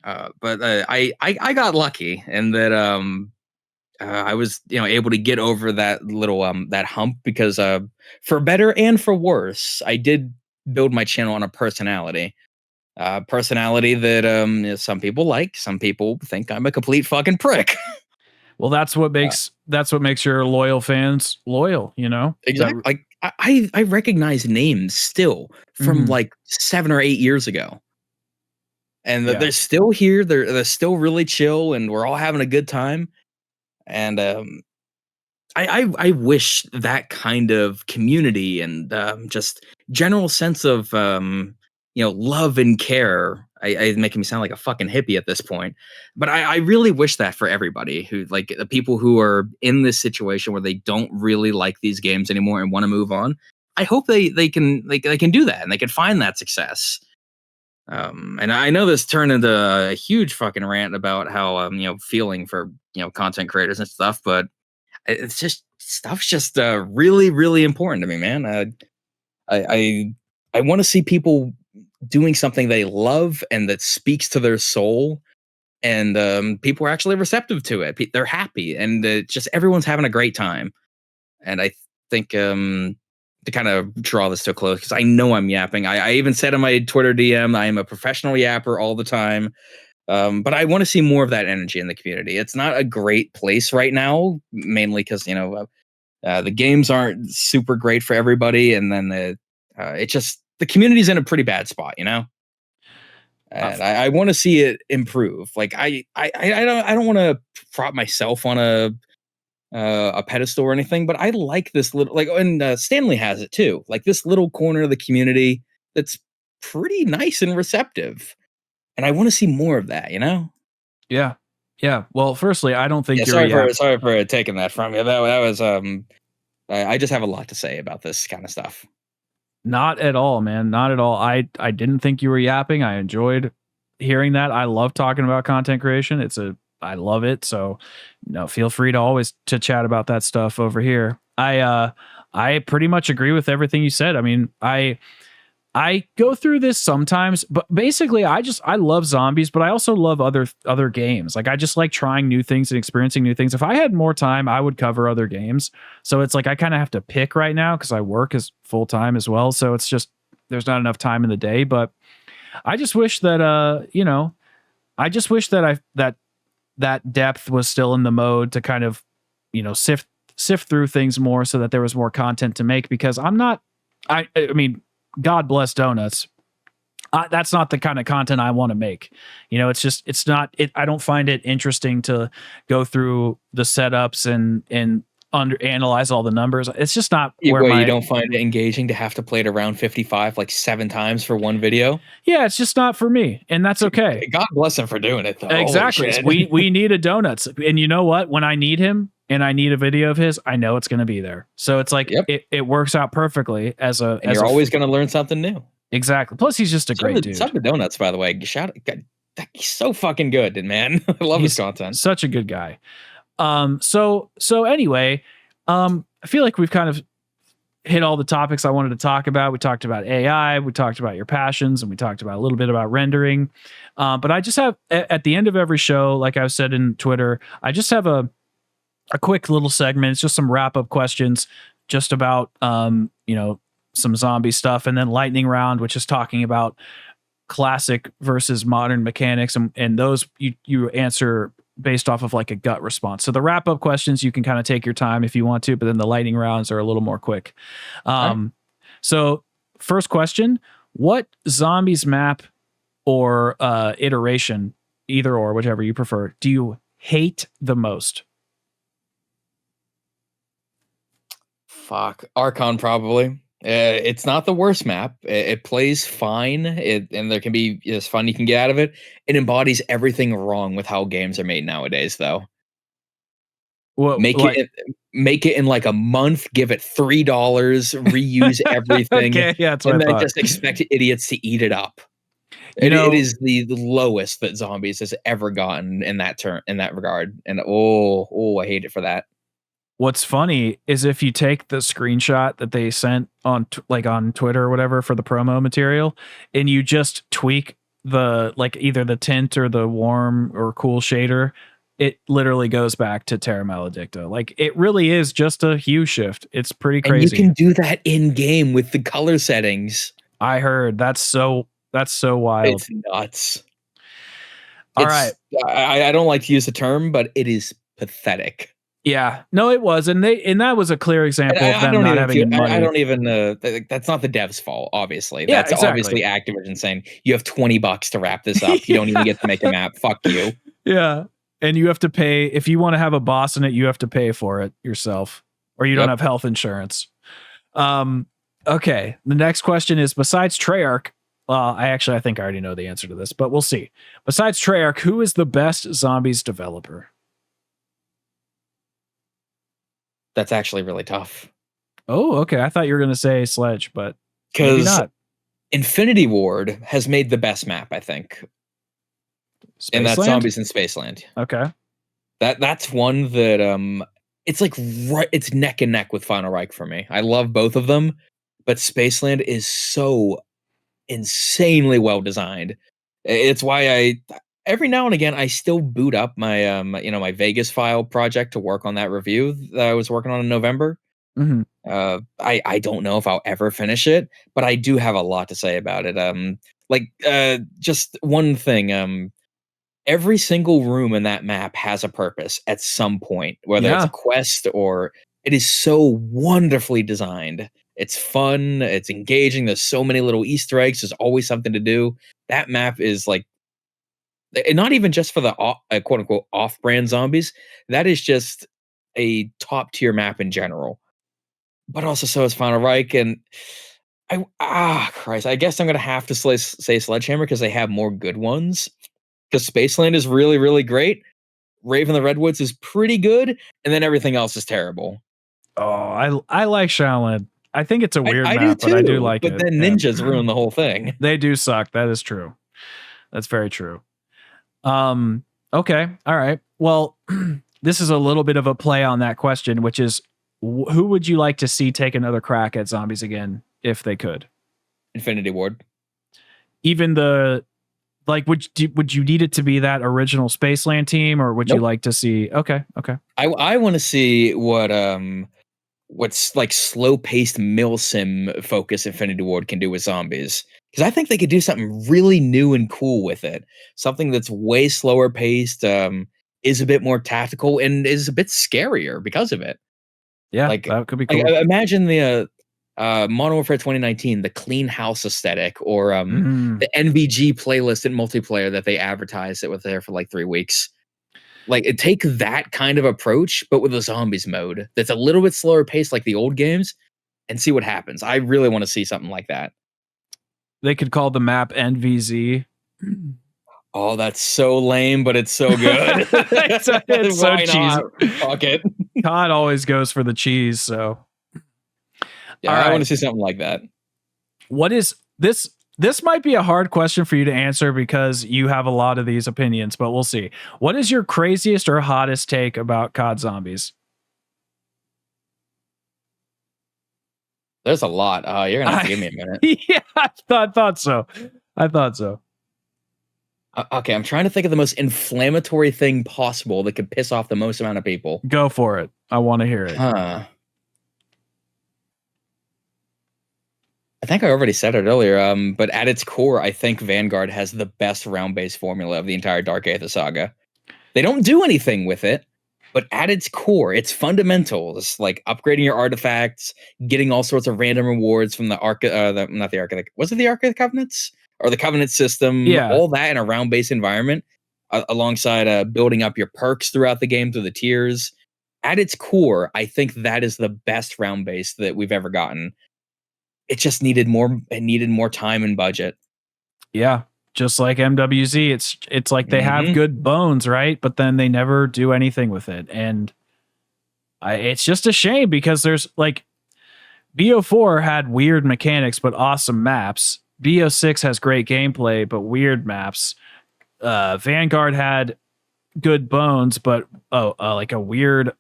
But I got lucky in that I was able to get over that little that hump because for better and for worse, I did build my channel on a personality. Personality that some people like, some people think I'm a complete fucking prick. Well, that's what makes your loyal fans loyal, Exactly. Like I recognize names still from like 7 or 8 years ago. And they're still here. They're still really chill, and we're all having a good time. And I wish that kind of community and just general sense of love and care. I making me sound like a fucking hippie at this point, but I really wish that for everybody who like the people who are in this situation where they don't really like these games anymore and want to move on. I hope they can do that and they can find that success. And I know this turned into a huge fucking rant about how feeling for content creators and stuff, but it's just stuff's just really really important to me, man. I want to see people doing something they love and that speaks to their soul, and people are actually receptive to it. They're happy, and just everyone's having a great time. And I think to kind of draw this to a close, because I know I'm yapping. I even said in my Twitter DM, I am a professional yapper all the time. But I want to see more of that energy in the community. It's not a great place right now, mainly because the games aren't super great for everybody, and then the community's in a pretty bad spot, And I want to see it improve. Like I don't want to prop myself on a pedestal or anything, but I like this little and Stanley has it too. Like this little corner of the community that's pretty nice and receptive. And I want to see more of that, Yeah. Yeah. Well, firstly, I don't think you're sorry for taking that from you. That was I just have a lot to say about this kind of stuff. Not at all, man. Not at all. I didn't think you were yapping. I enjoyed hearing that. I love talking about content creation. I love it. So, feel free to always to chat about that stuff over here. I pretty much agree with everything you said. I mean, I go through this sometimes, but basically I love zombies, but I also love other games. Like I just like trying new things and experiencing new things. If I had more time, I would cover other games. So it's like I kind of have to pick right now because I work as full time as well. So it's just there's not enough time in the day. But I just wish that I just wish that that depth was still in the mode to kind of sift through things more so that there was more content to make, because I mean, God bless donuts. That's not the kind of content I want to make. I don't find it interesting to go through the setups and analyze all the numbers. It's just not you don't find it engaging to have to play it around 55 like 7 times for one video. Yeah, it's just not for me, and that's okay. God bless him for doing it though. Exactly. We need a donuts, and you know what? When I need him and I need a video of his, I know it's going to be there. So it's like it works out perfectly as a. And you're always going to learn something new. Exactly. Plus, he's just a great dude. Suck the donuts, by the way. He's so fucking good, man. I love his content. Such a good guy. So anyway, I feel like we've kind of hit all the topics I wanted to talk about. We talked about AI, we talked about your passions, and we talked about a little bit about rendering. But I just have at the end of every show, like I've said in Twitter, I just have a quick little segment. It's just some wrap up questions just about some zombie stuff, and then lightning round, which is talking about classic versus modern mechanics, and those you answer based off of like a gut response. So the wrap up questions you can kind of take your time if you want to, but then the lightning rounds are a little more quick. Right. So first question: what zombies map or iteration, either or, whichever you prefer, do you hate the most? Fuck. Archon, probably. It's not the worst map. It plays fine. And there can be as fun you can get out of it. It embodies everything wrong with how games are made nowadays, though. Well, Make like, it make it in like a month, give it $3, reuse everything, okay, yeah, that's what and I then thought. just expect idiots to eat it up. You It know, is the lowest that Zombies has ever gotten in that regard. And I hate it for that. what's funny is if you take the screenshot that they sent on like on Twitter or whatever for the promo material, and you just tweak the like either the tint or the warm or cool shader, it literally goes back to Terra Maledicta. Like it really is just a hue shift. It's pretty And you crazy. can do that in game with the color settings. I heard that's so wild. It's nuts. All right. I don't like to use the term, but it is pathetic. Yeah. No, it was. And that was a clear And example of I them don't not even having feel any I money. don't even, that's not the devs' fault, obviously. Yeah, That's exactly. obviously Activision saying, "You have $20 to wrap this up. You don't even get to make a map. Fuck you." Yeah. And you have to pay if you want to have a boss in it, you have to pay for it yourself, or you don't Yep. have health insurance. Okay. The next question is besides Treyarch, well, I think I already know the answer to this, but we'll see. Besides Treyarch, who is the best zombies developer? That's actually really tough. Oh, okay. I thought you were going to say Sledge, but maybe Because not. Infinity Ward has made the best map, I think, and that's Spaceland? Zombies in Spaceland. Okay. That's one that it's like it's neck and neck with Final Reich for me. I love both of them, but Spaceland is so insanely well designed. It's why I every now and again I still boot up my my Vegas file project to work on that review that I was working on in November. Mhm. I don't know if I'll ever finish it, but I do have a lot to say about it. Just one thing. Every single room in that map has a purpose at some point, whether it's a Yeah. quest or it is so wonderfully designed. It's fun, it's engaging. There's so many little Easter eggs. There's always something to do. That map is like, and not even just for the quote unquote off brand zombies. That is just a top tier map in general. But also, so is Final Reich. And Christ, I guess I'm going to have to say Sledgehammer because they have more good ones. Because Spaceland is really, really great. Raven the Redwoods is pretty good, and then everything else is terrible. Oh, I like Shaolin. I think it's a weird I do map, but I do too. like But it. then Yeah. ninjas ruin the whole thing. They do suck. That is true. That's very true. Okay. All right. Well, this is a little bit of a play on that question, which is who would you like to see take another crack at zombies again if they could? Infinity Ward. Even the like would you need it to be that original Spaceland team, or would you Nope. like to see okay. I want to see what's like slow paced milsim focus Infinity Ward can do with zombies. Because I think they could do something really new and cool with it. Something that's way slower paced, is a bit more tactical, and is a bit scarier because of it. Yeah, Like, that could be cool. imagine the Modern Warfare 2019, the clean house aesthetic, or Mm. the NVG playlist and multiplayer that they advertised that was there for like 3 weeks. Like, take that kind of approach, but with a zombies mode that's a little bit slower paced, like the old games, and see what happens. I really want to see something like that. They could call the map NVZ. Oh, that's so lame, but it's so good. It's so Why cheesy. not? Fuck it. Todd always goes for the cheese, so Yeah, all I want right. to see something like that. What is this? This might be a hard question for you to answer because you have a lot of these opinions, but we'll see. What is your craziest or hottest take about COD Zombies? There's a lot. You're gonna have to give me a minute. Yeah, I thought so. I thought so. Okay, I'm trying to think of the most inflammatory thing possible that could piss off the most amount of people. Go for it. I want to hear it. Huh. I think I already said it earlier, but at its core, I think Vanguard has the best round-based formula of the entire Dark Aether saga. They don't do anything with it, but at its core, its fundamentals, like upgrading your artifacts, getting all sorts of random rewards from the not the Ark of the, was it the Ark of the Covenants? Or the Covenant system, Yeah. all that in a round-based environment, alongside building up your perks throughout the game through the tiers. At its core, I think that is the best round-based that we've ever gotten. It just needed more. It needed more time and budget. Yeah. Just like MWZ, it's like they have Mhm. good bones, right? But then they never do anything with it. And it's just a shame because there's like BO4 had weird mechanics but awesome maps. BO6 has great gameplay but weird maps. Vanguard had good bones but like a weird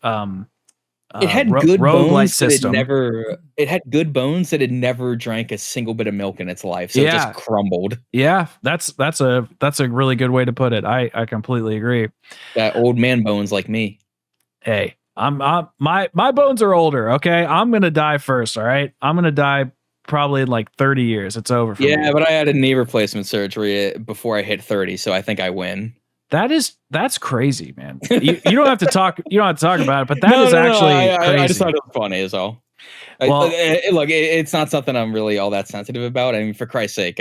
It had good roguelite bones, but it system. never. It had good bones that it never drank a single bit of milk in its life, so it just Yeah. crumbled. Yeah, that's a really good way to put it. I completely agree. That old man bones like me. Hey, my bones are older, okay? I'm going to die first, all right? I'm going to die probably in like 30 years. It's over for me. Yeah, but I had a knee replacement surgery before I hit 30, so I think I win. That's crazy, man. You don't have to talk about it, but that is actually crazy. I just thought it was funny as all. Well, Look, it's not something I'm really all that sensitive about. I mean, for Christ's sake,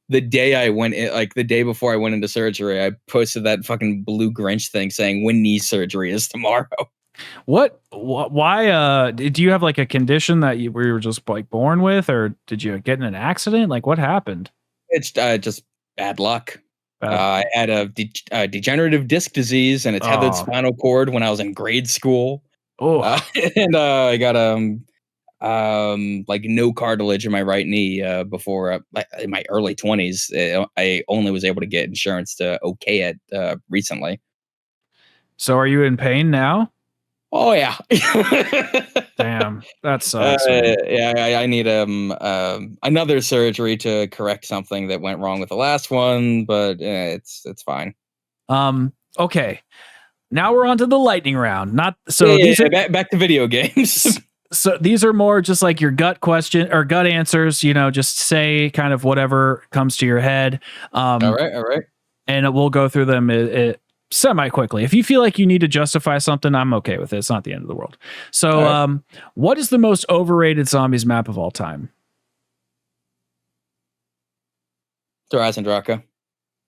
the day I went in, like the day before I went into surgery, I posted that fucking blue Grinch thing saying when knee surgery is tomorrow. why do you have like a condition that you were just like born with, or did you get in an accident? Like what happened? It's just bad luck. I had a degenerative disc disease and a tethered spinal cord when I was in grade school. And I got like no cartilage in my right knee before like in my early 20s. I only was able to get insurance to okay it recently. So are you in pain now? Oh yeah. Damn, that sucks. Yeah, I need another surgery to correct something that went wrong with the last one, but it's fine. Okay. Now we're on to the lightning round. Not so yeah, these are back to video games. So these are more just like your gut question or gut answers, you know, just say kind of whatever comes to your head. All right. And we'll go through them semi quickly. If you feel like you need to justify something, I'm okay with it. It's not the end of the world. So, right. What is the most overrated zombies map of all time? Horizon Draka.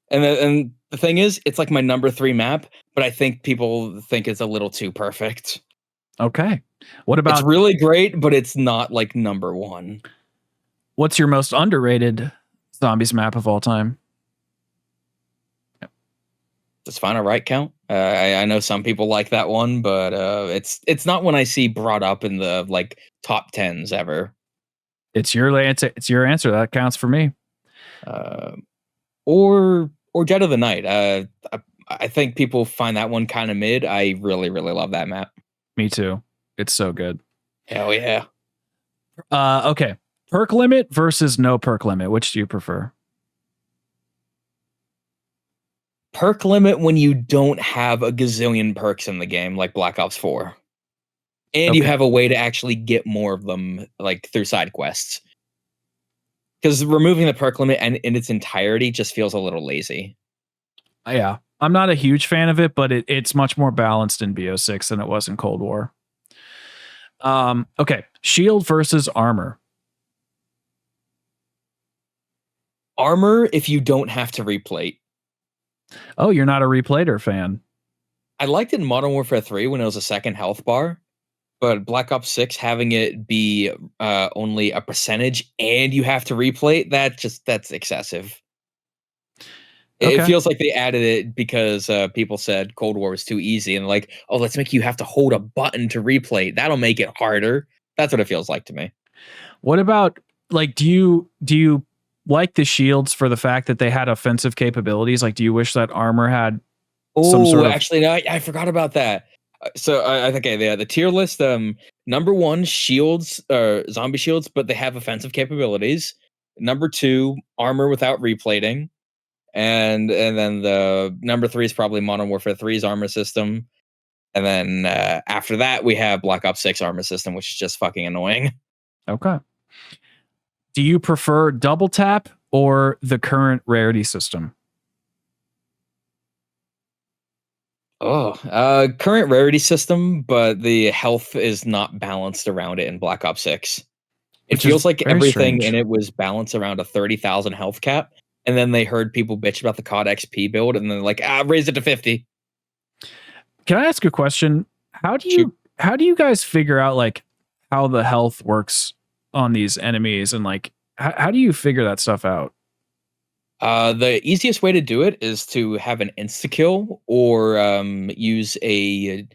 And the thing is, it's like my number 3 map, but I think people think it's a little too perfect. Okay. What about? It's really great, but it's not like number 1. What's your most underrated zombies map of all time? Does Final Right count? I know some people like that one, but it's not one I see brought up in the like top 10s ever. It's your answer. It's your answer. That counts for me. Or Dead of the Night. I think people find that one kind of mid. I really love that map. Me too. It's so good. Hell yeah. Okay. Perk limit versus no perk limit. Which do you prefer? Perk limit when you don't have a gazillion perks in the game, like Black Ops 4. And you have a way to actually get more of them, like through side quests. Because removing the perk limit and in its entirety just feels a little lazy. Yeah. I'm not a huge fan of it, but it's much more balanced in BO6 than it was in Cold War. Okay. Shield versus armor. Armor if you don't have to replate. Oh, you're not a replater fan. I liked it in Modern Warfare 3 when it was a second health bar, but Black Ops 6 having it be only a percentage and you have to replate, that's excessive. Okay. It feels like they added it because people said Cold War was too easy and like, oh, let's make you have to hold a button to replate. That'll make it harder. That's what it feels like to me. What about like, do you like the shields for the fact that they had offensive capabilities? Like, do you wish that armor had some sort of... Actually, no, I forgot about that. So I think the tier list, number 1, shields, zombie shields, but they have offensive capabilities. Number 2, armor without replating. And then the number 3 is probably Modern Warfare 3's armor system. And then after that, we have Black Ops 6 armor system, which is just fucking annoying. Okay. Do you prefer double tap or the current rarity system? Current rarity system, but the health is not balanced around it in Black Ops 6. It Which is feels like very everything in strange. it was balanced around a 30,000 health cap, and then they heard people bitch about the COD XP build, and then like, raise it to 50. Can I ask a question? Shoot. How do you guys figure out like how the health works on these enemies and like how do you figure that stuff out? The easiest way to do it is to have an insta kill or use a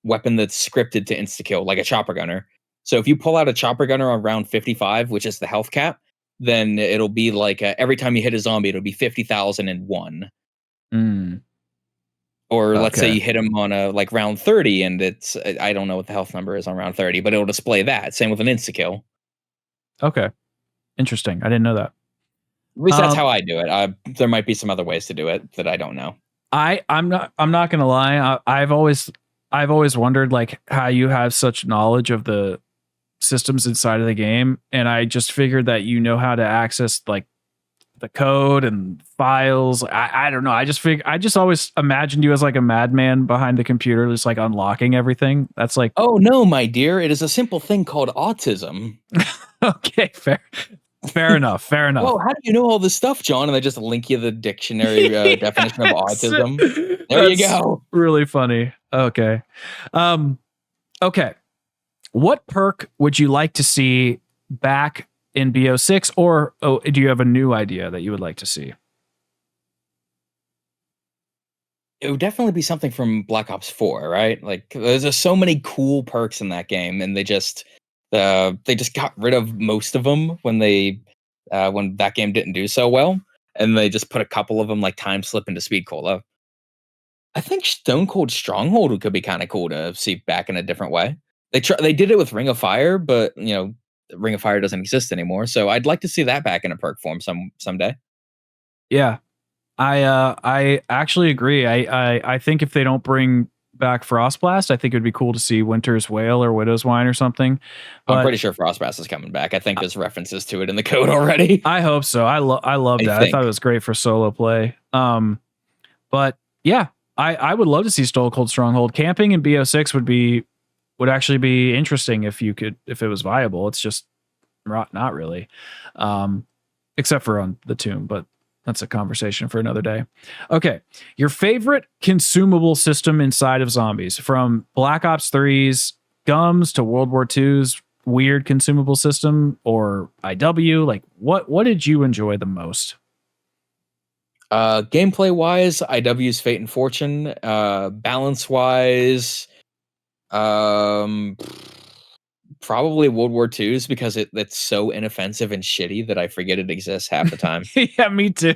weapon that's scripted to insta kill, like a chopper gunner. So if you pull out a chopper gunner on round 55, which is the health cap, then it'll be like every time you hit a zombie, it'll be 50,001. Mm, Or let's say okay. you hit him on a like round 30, and it's I don't know what the health number is on round 30, but it'll display that. Same with an insta kill. Okay. Interesting. I didn't know that. At least that's Um, how I do it. There might be some other ways to do it that I don't know. I'm not gonna lie. I've always wondered like how you have such knowledge of the systems inside of the game, and I just figured that you know how to access like the code and files. I don't know. I just always imagined you as like a madman behind the computer, just like unlocking everything. That's like Oh no, my dear, it is a simple thing called autism. okay, fair enough, fair enough. Well, how do you know all this stuff, John? And I just link you the dictionary definition of Yes. autism. There you That's go. really funny. Okay. Um, okay. What perk would you like to see back in BO6, or do you have a new idea that you would like to see? It would definitely be something from Black Ops 4, right? Like there's just so many cool perks in that game, and they just got rid of most of them when that game didn't do so well, and they just put a couple of them like time slip into speed cola. I think Stone Cold Stronghold could be kind of cool to see back in a different way. They did it with Ring of Fire, but Ring of Fire doesn't exist anymore. So I'd like to see that back in a perk form someday. Yeah, I actually agree. I think if they don't bring back Frostblast, I think it would be cool to see Winter's Wail or Widow's Wine or something. I'm But pretty sure Frostbass is coming back. I think there's references to it in the code already. I hope so. I love I that. I thought it think. was great for solo play. But yeah, I would love to see Stone Cold Stronghold. Camping in BO6 would actually be interesting if it was viable. It's just not really. Um, except for on the tomb, but that's a conversation for another day. Okay. Your favorite consumable system inside of zombies, from Black Ops 3's gums to World War II's weird consumable system, or IW, like what did you enjoy the most? Gameplay wise, IW's Fate and Fortune. Balance wise, um, probably World War II's because it's so inoffensive and shitty that I forget it exists half the time. Yeah, me too.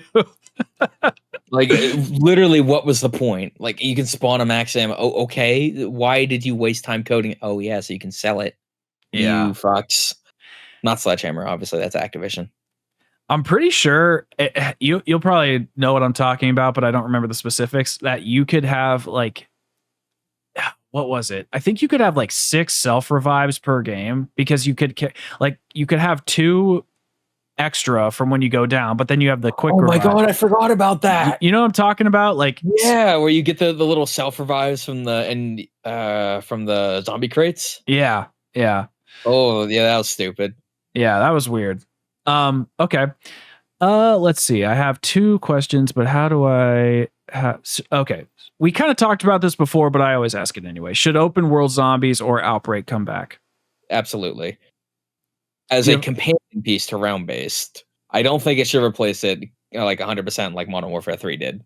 Like literally, what was the point? Like you can spawn a max ammo. Oh, okay. Why did you waste time coding? Oh yeah, so you can sell it. You Yeah. fucks. Not Sledgehammer, obviously. That's Activision. I'm pretty sure you'll probably know what I'm talking about, but I don't remember the specifics. That you could have like, what was it? I think you could have like 6 self revives per game, because you could you could have 2 extra from when you go down, but then you have the quick Oh my revive. god, I forgot about that. You know what I'm talking about? Like, Yeah, where you get the little self revives from the zombie crates. yeah, yeah, Oh yeah, that was stupid. yeah. That was weird. Okay. Let's see. I have 2 questions, but how do I okay. We kind of talked about this before, but I always ask it anyway. Should open world zombies or Outbreak come back? Absolutely. As Do a you have, companion piece to round based, I don't think it should replace it like 100% like Modern Warfare 3 did.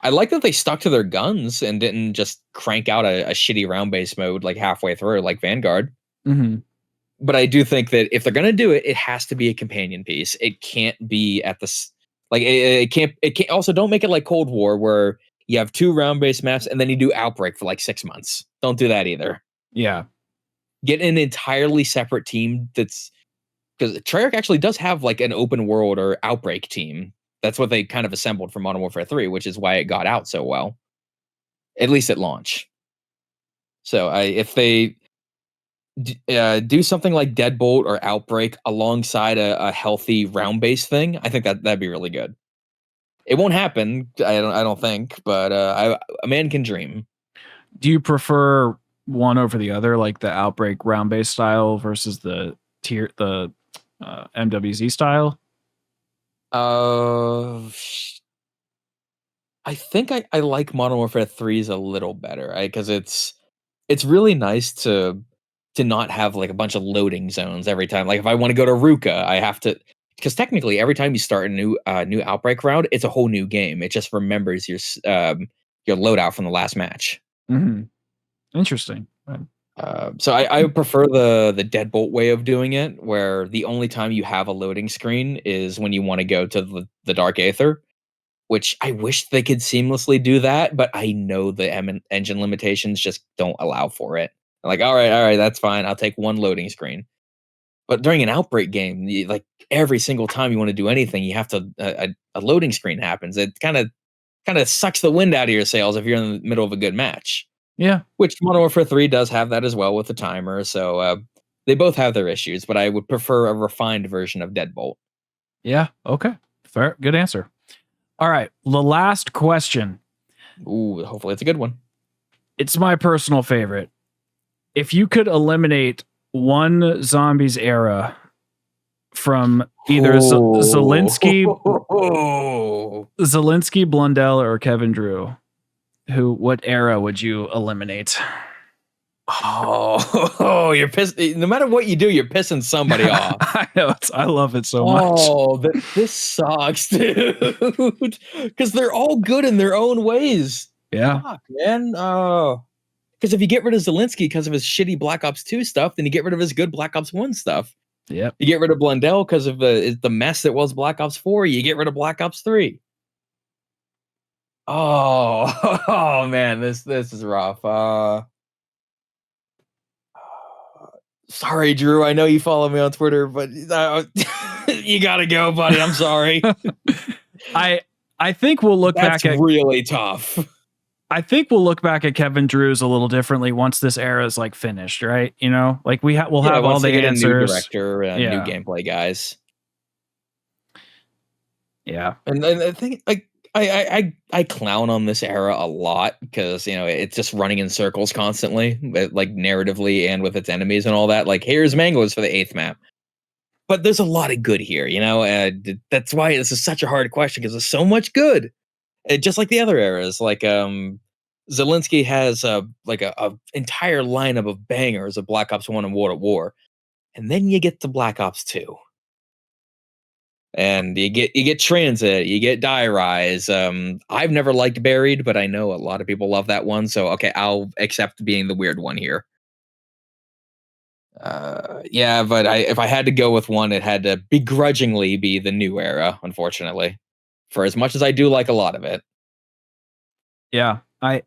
I like that they stuck to their guns and didn't just crank out a shitty round based mode like halfway through, like Vanguard. mhm. But I do think that if they're gonna do it, it has to be a companion piece. It can't be at this like it can't also don't make it like Cold War where you have 2 round based maps and then you do Outbreak for like 6 months. Don't do that either. Yeah. Get an entirely separate team that's because Treyarch actually does have like an open world or Outbreak team. That's what they kind of assembled for Modern Warfare 3, which is why it got out so well, at least at launch. So if they Do something like Deadbolt or Outbreak alongside a healthy round-based thing. I think that'd be really good. It won't happen, I don't think, but a man can dream. Do you prefer one over the other, like the Outbreak round based style versus the MWZ style? I think I like Modern Warfare 3's a little better, because it's really nice to not have like a bunch of loading zones every time. Like if I want to go to Ruka, I have to, because technically every time you start a new Outbreak round, it's a whole new game. It just remembers your loadout from the last match. Mm-hmm. Interesting. Right. So I prefer the Deadbolt way of doing it, where the only time you have a loading screen is when you want to go to the Dark Aether, which I wish they could seamlessly do that, but I know the engine limitations just don't allow for it. I'm like, all right, that's fine. I'll take one loading screen. But during an Outbreak game, like every single time you want to do anything, you have to a loading screen happens. It kind of sucks the wind out of your sails if you're in the middle of a good match. Yeah. Which Modern Warfare 3 does have that as well with the timer. So they both have their issues, but I would prefer a refined version of Deadbolt. Yeah. Okay. Fair. Good answer. All right. The last question. Ooh, hopefully it's a good one. It's my personal favorite. If you could eliminate one Zombies era from either Zelensky, Blundell, or Kevin Drew, what era would you eliminate? Oh, you're pissed. No matter what you do, you're pissing somebody off. I know. I love it so much. Oh, this sucks, dude. Because they're all good in their own ways. Yeah. Fuck, man. Oh. Because if you get rid of Zelensky because of his shitty Black Ops 2 stuff, then you get rid of his good Black Ops 1 stuff. Yep. You get rid of Blundell because of the mess that was Black Ops 4. You get rid of Black Ops 3. Oh, man, this is rough. Sorry, Drew. I know you follow me on Twitter, but you gotta go, buddy. I'm sorry. I think we'll look back at really tough. I think we'll look back at Kevin Drew's a little differently once this era is like finished, right? You know, like we'll have all the answers. New director and new gameplay guys. Yeah, and I think like I clown on this era a lot because it's just running in circles constantly, like narratively and with its enemies and all that. Like here's Mangoes for the 8th map, but there's a lot of good here, and that's why this is such a hard question because there's so much good. Just like the other eras, like Zelensky has a entire lineup of bangers of Black Ops 1 and World at War, and then you get to Black Ops 2. And you get Transit, you get Die Rise. I've never liked Buried, but I know a lot of people love that one. So okay, I'll accept being the weird one here. Yeah, but if I had to go with one, it had to begrudgingly be the new era, unfortunately. For as much as I do like a lot of it. Yeah. I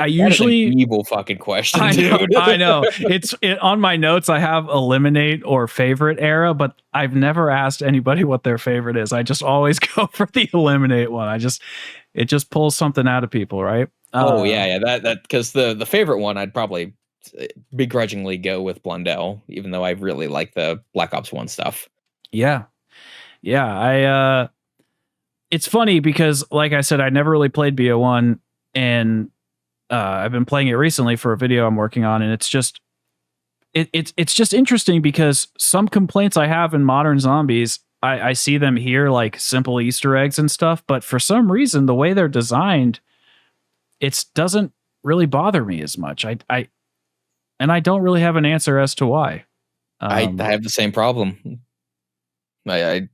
usually evil fucking question, dude. I know. It's on my notes. I have eliminate or favorite era, but I've never asked anybody what their favorite is. I just always go for the eliminate one. It just pulls something out of people, right? Yeah. That because the favorite one, I'd probably begrudgingly go with Blundell, even though I really like the Black Ops 1 stuff. Yeah. It's funny because, like I said, I never really played BO1. And I've been playing it recently for a video I'm working on, and it's just interesting because some complaints I have in modern zombies, I see them here like simple Easter eggs and stuff, but for some reason the way they're designed, it doesn't really bother me as much. I don't really have an answer as to why. I have the same problem. I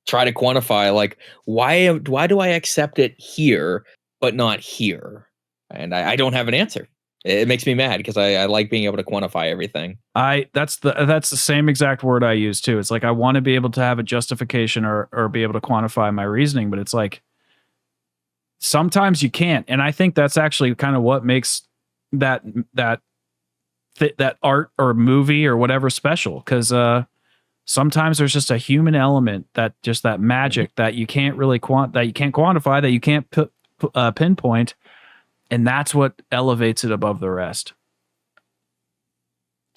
try to quantify like why do I accept it here but not here? And I don't have an answer. It makes me mad because I like being able to quantify everything. That's the same exact word I use too. It's like I want to be able to have a justification or be able to quantify my reasoning, but it's like sometimes you can't. And I think that's actually kind of what makes that art or movie or whatever special, because sometimes there's just a human element, that magic that you can't really quantify, that you can't pinpoint, and that's what elevates it above the rest.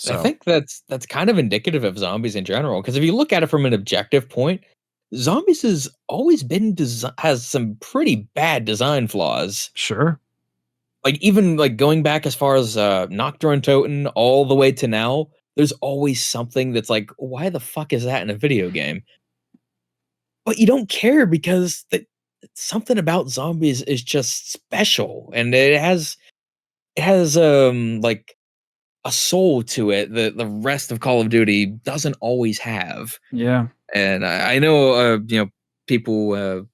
I So think that's kind of indicative of zombies in general. Because if you look at it from an objective point, zombies has always been has some pretty bad design flaws. sure. Like even like going back as far as Nocturne Toten all the way to now, there's always something that's like, why the fuck is that in a video game? But you don't care because something about zombies is just special, and it has like a soul to it that the rest of Call of Duty doesn't always have. Yeah. And I know, people,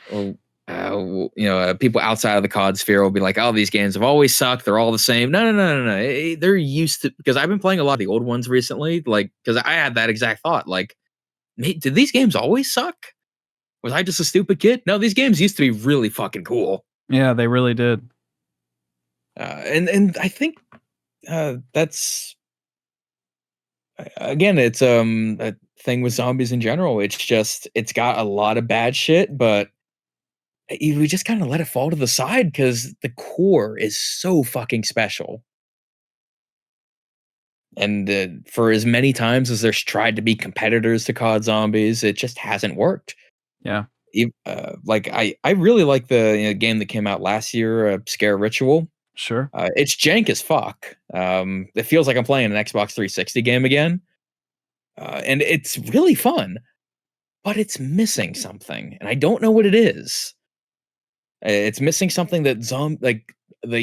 people outside of the COD sphere will be like, "Oh, these games have always sucked. They're all the same." No, no, no, no, no. They're used to, because I've been playing a lot of the old ones recently. Like, because I had that exact thought. Like, did these games always suck? Was I just a stupid kid? No, these games used to be really fucking cool. Yeah, they really did. And I think that's again, it's a thing with zombies in general. It's just it's got a lot of bad shit, but we just kind of let it fall to the side because the core is so fucking special. And for as many times as there's tried to be competitors to COD Zombies, it just hasn't worked. Yeah. Like I really like the game that came out last year, Scare Ritual. Sure. It's jank as fuck. It feels like I'm playing an Xbox 360 game again, and it's really fun, but it's missing something, and I don't know what it is. It's missing something that like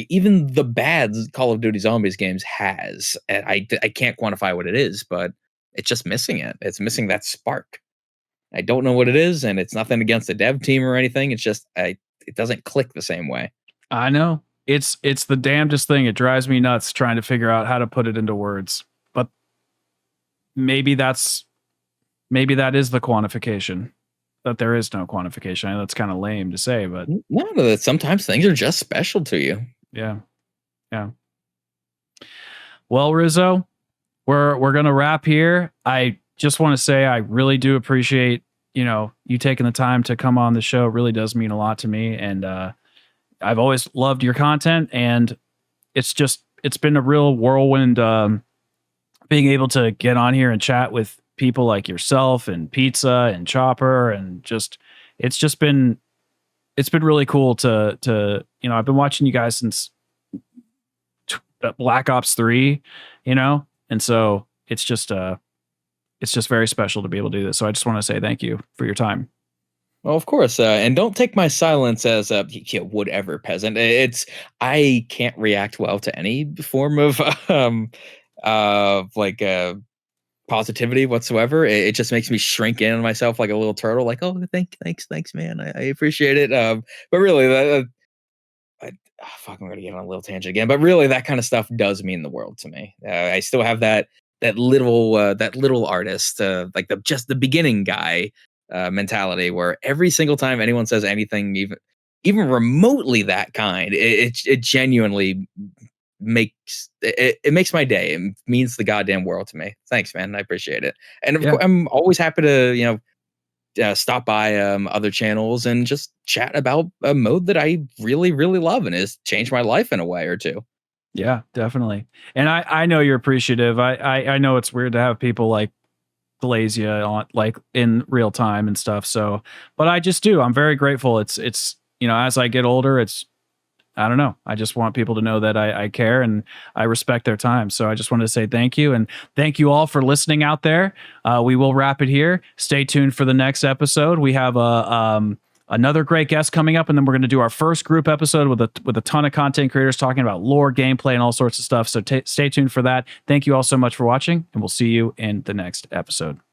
even the bad Call of Duty Zombies games has. And I can't quantify what it is, but it's just missing it. It's missing that spark. I don't know what it is, and it's nothing against the dev team or anything. It's just it doesn't click the same way. I know. It's the damnedest thing. It drives me nuts trying to figure out how to put it into words. But maybe that is the quantification. That there is no quantification. I know that's kind of lame to say, but No, that sometimes things are just special to you. yeah. Yeah. Well, Rizzo, we're gonna wrap here. I just want to say I really do appreciate, you taking the time to come on the show. It really does mean a lot to me. And I've always loved your content, and it's been a real whirlwind, being able to get on here and chat with people like yourself and Pizza and Chopper, and it's been really cool to I've been watching you guys since Black Ops 3, and so it's just very special to be able to do this. So I just want to say thank you for your time. Well, of course, and don't take my silence as whatever peasant. I can't react well to any form of like positivity whatsoever. It just makes me shrink in on myself like a little turtle. Like, oh, thanks, man. I appreciate it. But really, fuck, I'm gonna get on a little tangent again. But really, that kind of stuff does mean the world to me. I still have that little artist, like just the beginning guy mentality, where every single time anyone says anything, even remotely that kind, it genuinely it makes my day. It means the goddamn world to me. Thanks, man. I appreciate it. And of Yeah. course, I'm always happy to stop by other channels and just chat about a mode that I really really love and has changed my life in a way or two. Yeah, definitely. And I know you're appreciative. I know it's weird to have people like Glazia on like in real time and stuff. So, but I just do. I'm very grateful. It's as I get older, I don't know. I just want people to know that I care and I respect their time. So I just wanted to say thank you, and thank you all for listening out there. We will wrap it here. Stay tuned for the next episode. We have another great guest coming up, and then we're going to do our first group episode with a ton of content creators talking about lore, gameplay, and all sorts of stuff. So stay tuned for that. Thank you all so much for watching, and we'll see you in the next episode.